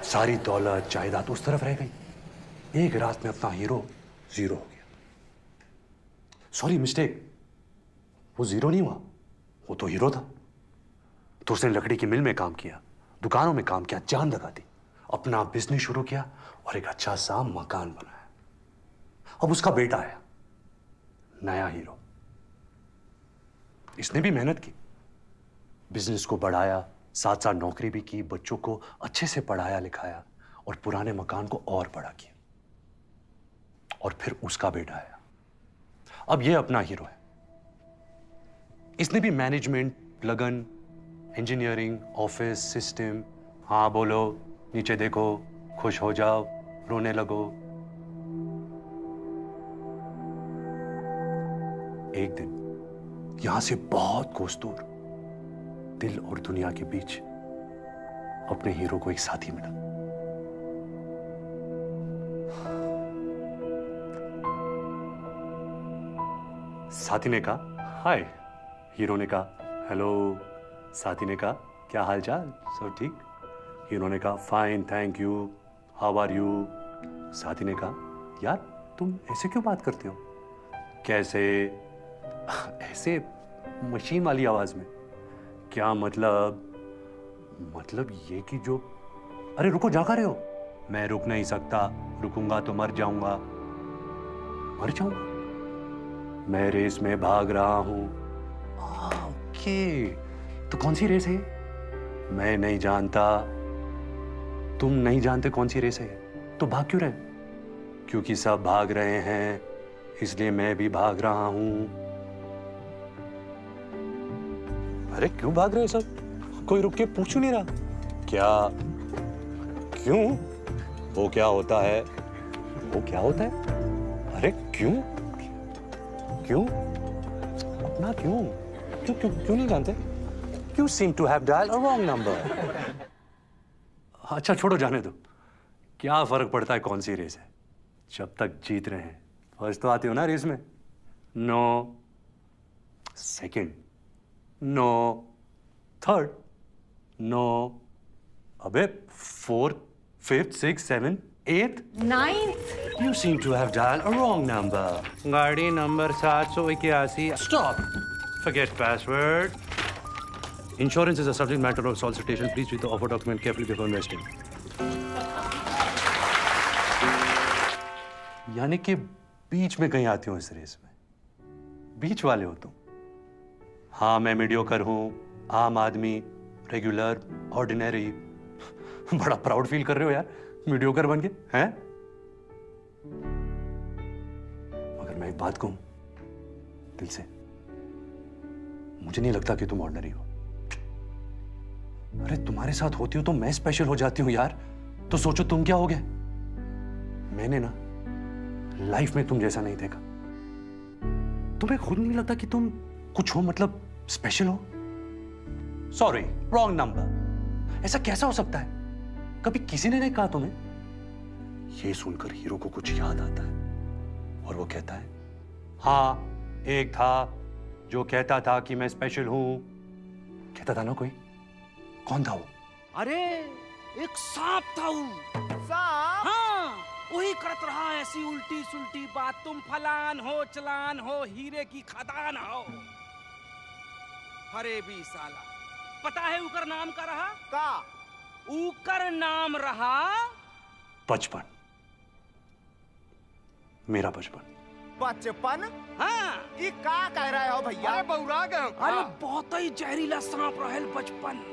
सारी दौलत जायदाद उस तरफ रह गई। एक रात में अपना हीरो जीरो हो गया। सॉरी, मिस्टेक, वो जीरो नहीं हुआ, वो तो हीरो था। तो उसने लकड़ी की मिल में काम किया, दुकानों में काम किया, जान लगा दी, अपना बिजनेस शुरू किया और एक अच्छा सा मकान बनाया। अब उसका बेटा आया, नया हीरो। इसने भी मेहनत की, बिजनेस को बढ़ाया, साथ साथ नौकरी भी की, बच्चों को अच्छे से पढ़ाया लिखाया और पुराने मकान को और बड़ा किया। और फिर उसका बेटा आया, अब ये अपना हीरो है। इसने भी मैनेजमेंट, लगन, इंजीनियरिंग, ऑफिस, सिस्टम, हाँ बोलो, नीचे देखो, खुश हो जाओ, रोने लगो। एक दिन यहां से बहुत कोस दूर, दिल और दुनिया के बीच, अपने हीरो को एक साथी मिला। साथी ने कहा हाय, हीरो ने कहा हेलो। साथी ने कहा क्या हाल चाल, सब ठीक? हीरो ने कहा fine thank you, how are you? साथी ने कहा यार तुम ऐसे क्यों बात करते हो? कैसे? ऐसे मशीन वाली आवाज में। क्या मतलब? मतलब ये कि जो, अरे रुको, जा रहे हो? मैं रुक नहीं सकता, रुकूंगा तो मर जाऊंगा। मर जाऊंगा? मैं रेस में भाग रहा हूं। ओके, तो कौन सी रेस है? मैं नहीं जानता। तुम नहीं जानते कौन सी रेस है? तो भाग क्यों रहे? क्योंकि सब भाग रहे हैं, इसलिए मैं भी भाग रहा हूं। अरे क्यों भाग रहे हैं सब? कोई रुक के पूछ नहीं रहा क्या? क्यों? वो क्या होता है? वो क्या होता है? अरे क्यों? क्यों? अपना क्यों? क्यों क्यों क्यों नहीं जानते? You seem to have dialed a wrong number. अच्छा छोड़ो, जाने दो। क्या फर्क पड़ता है कौन सी रेस है, जब तक जीत रहे हैं। फर्स्ट तो आते हो ना रेस में? No. Second? No. Third? No. अबे fourth, fifth, six, seven, eight, ninth. You seem to have dialed a wrong number. गाड़ी number 781. Stop. Forget password. Insurance is a subject matter of solicitation. Please read the offer document carefully before investing. यानी कि बीच में कहीं आती हूँ इस race में। बीच वाले हो तुम। हाँ, मैं मीडियोकर हूँ, आम आदमी, रेगुलर, ऑर्डिनरी। बड़ा प्राउड फील कर रहे हो यार, मीडियोकर बन के, हैं? मगर मैं एक बात कहूं दिल से, मुझे नहीं लगता कि तुम ऑर्डिनरी हो। अरे तुम्हारे साथ होती हो तो मैं स्पेशल हो जाती हूं यार। तो सोचो तुम क्या हो गए। मैंने ना लाइफ में तुम जैसा नहीं देखा। तुम्हें खुद नहीं लगता कि तुम कुछ हो, मतलब स्पेशल हो? Sorry, wrong number. ऐसा कैसा हो सकता है? कभी किसी ने नहीं कहा तुम्हें? ये सुनकर हीरो को कुछ याद आता है और वो कहता है, हाँ एक था जो कहता था कि मैं स्पेशल हूं। कहता था ना कोई? कौन था वो? अरे एक सांप था वो। सांप? हाँ, वही करत रहा ऐसी उल्टी सुल्टी बात। तुम फलान हो, चलान हो, हीरे की खदान हो। अरे भी साला, पता है उकर नाम का रहा? का? उकर नाम रहा बचपन। मेरा बचपन। बचपन? हाँ। ये का कह रहे हो भैया? अरे बौरा गए। अरे बहुत ही जहरीला सांप रहल बचपन।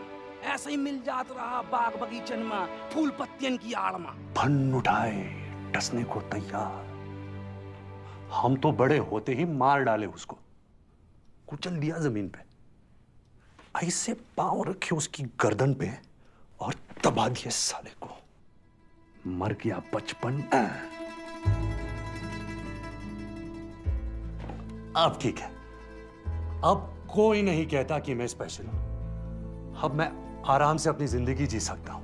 ऐसे ही मिल जात रहा बाग बगीचन में, फूल पत्तियन की आड़ में। फन उठाए, डसने को तैयार। हम तो बड़े होते ही मार डाले उसको, कुचल दिया जमीन पे। ऐसे पांव रखे उसकी गर्दन पे और दबा दिए साले को। मर गया बचपन। अब ठीक है, अब कोई नहीं कहता कि मैं स्पेशल हूं। अब मैं आराम से अपनी जिंदगी जी सकता हूं।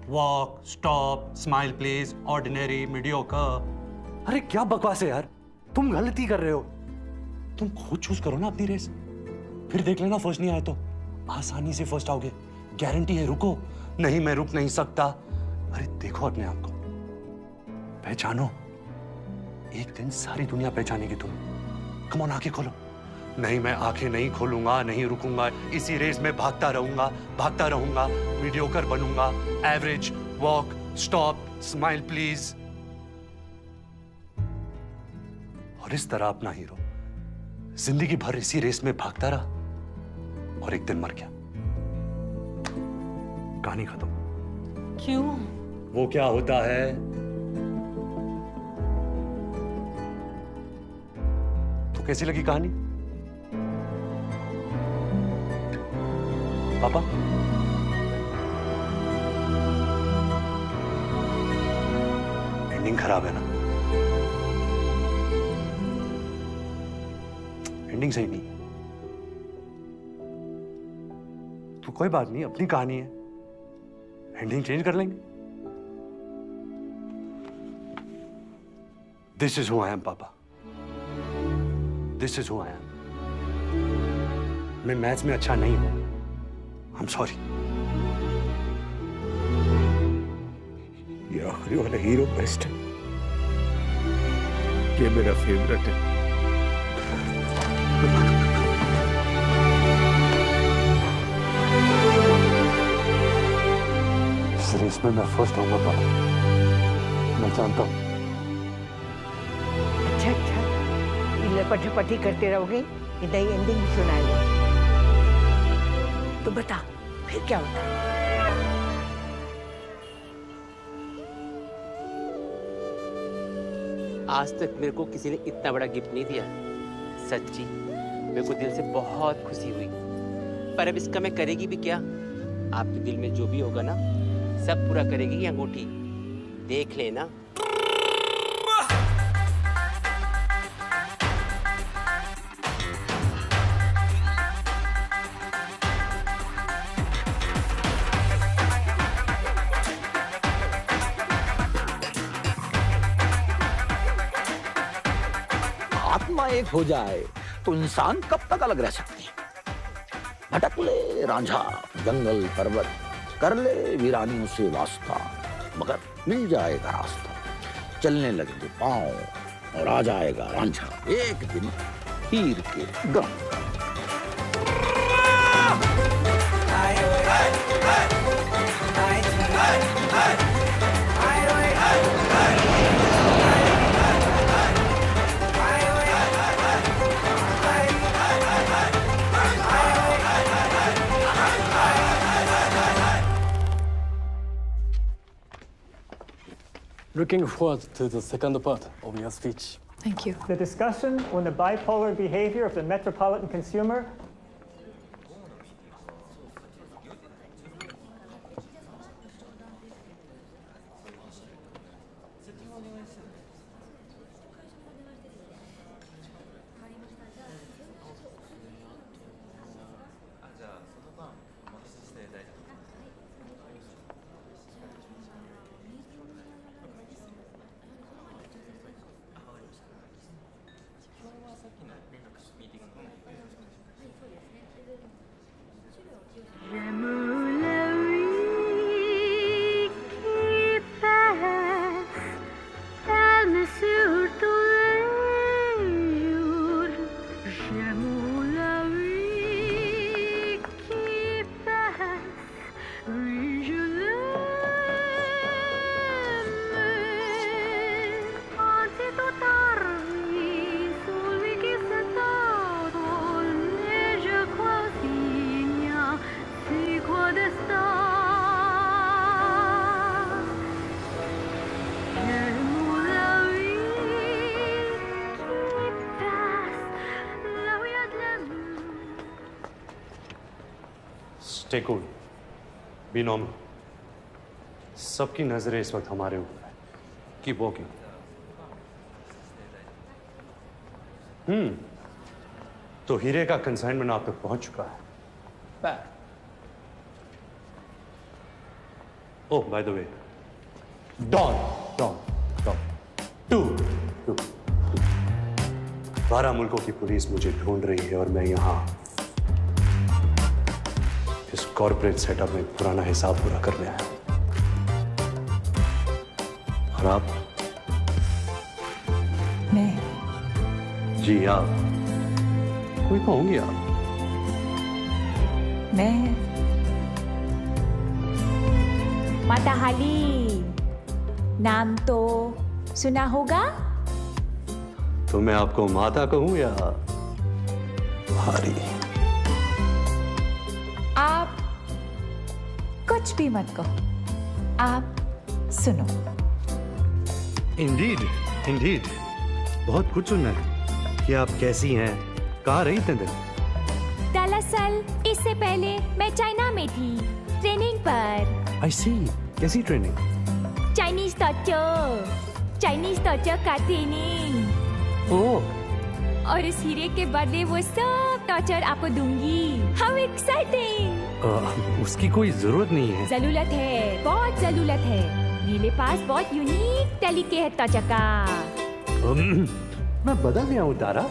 Walk, stop, smile please, ordinary, mediocre. अरे क्या बकवास है यार, तुम गलती कर रहे हो। तुम खुद चूज करो ना अपनी रेस, फिर देख लेना फर्स्ट नहीं आए तो आसानी से फर्स्ट आओगे, गारंटी है। रुको, नहीं मैं रुक नहीं सकता। अरे देखो अपने आप को, पहचानो। एक दिन सारी दुनिया पहचानेगी तुम्हें। कम ऑन, आंखें खोलो। नहीं, मैं आंखें नहीं खोलूंगा, नहीं रुकूंगा। इसी रेस में भागता रहूंगा, भागता रहूंगा। मीडियोकर बनूंगा, average, walk, stop, smile please. और इस तरह अपना हीरो जिंदगी भर इसी रेस में भागता रहा और एक दिन मर गया। कहानी खत्म। क्यों? वो क्या होता है? तो कैसी लगी कहानी पापा? एंडिंग खराब है ना? एंडिंग सही नहीं है तो कोई बात नहीं, अपनी कहानी है, एंडिंग चेंज कर लेंगे। This is who I am पापा, this is who I am. मैं मैथ्स में अच्छा नहीं हूं, आई एम सॉरी। ये आखिरी वाला हीरो बेस्ट है, ये मेरा फेवरेट है। इस रेस में मैं फर्स्ट आऊंगा पापा, मैं जानता हूं। अच्छा अच्छा, ये लपट करते रहोगे, ये नई एंडिंग भी सुनाएगा। तो बता फिर क्या होता है? आज तक मेरे को किसी ने इतना बड़ा गिफ्ट नहीं दिया। सच्ची मेरे को दिल से बहुत खुशी हुई। पर अब इसका मैं करेगी भी क्या? आपके दिल में जो भी होगा ना, सब पूरा करेगी ये अंगूठी, देख लेना। आत्मा एक हो जाए तो इंसान कब तक अलग रह सकते हैं? भटक ले रांझा जंगल पर्वत, कर ले वीरानियों से वास्ता, मगर मिल जाएगा रास्ता। चलने लगेंगे पांव और आ जाएगा रांझा एक दिन हीर के गम। Looking forward to the second part of your speech. Thank you. The discussion on the bipolar behavior of the metropolitan consumer. Stay cool. Be normal. सबकी नजरें इस वक्त हमारे ऊपर है। Keep walking. तो हीरे का कंसाइनमेंट आप तक पहुंच चुका है। Oh, by the way, Dawn. 12 मुल्कों की पुलिस मुझे ढूंढ रही है और मैं यहाँ इस कॉर्पोरेट सेटअप में पुराना हिसाब पूरा करने आया हूं। और आप? मैं? जी आप। कोई तो होंगी आप। मैं माता हाली, नाम तो सुना होगा? तो मैं आपको माता कहूं या भारी? आप कुछ भी मत कहो, आप सुनो। इंडीड बहुत कुछ सुनना है कि आप कैसी हैं, कहाँ रही इतने दिन? दरअसल इससे पहले मैं चाइना में थी ट्रेनिंग पर। आई सी, कैसी ट्रेनिंग? चाइनीज टॉर्चर का ट्रेनिंग। ओह। और इस हीरे के बदले वो सब टॉर्चर आपको दूंगी। How exciting. उसकी कोई जरूरत नहीं है। जरूरत है, बहुत जरूरत है। मेरे पास बहुत यूनिक तरीके है टॉर्चर का। मैं बदल गया हूँ तारा।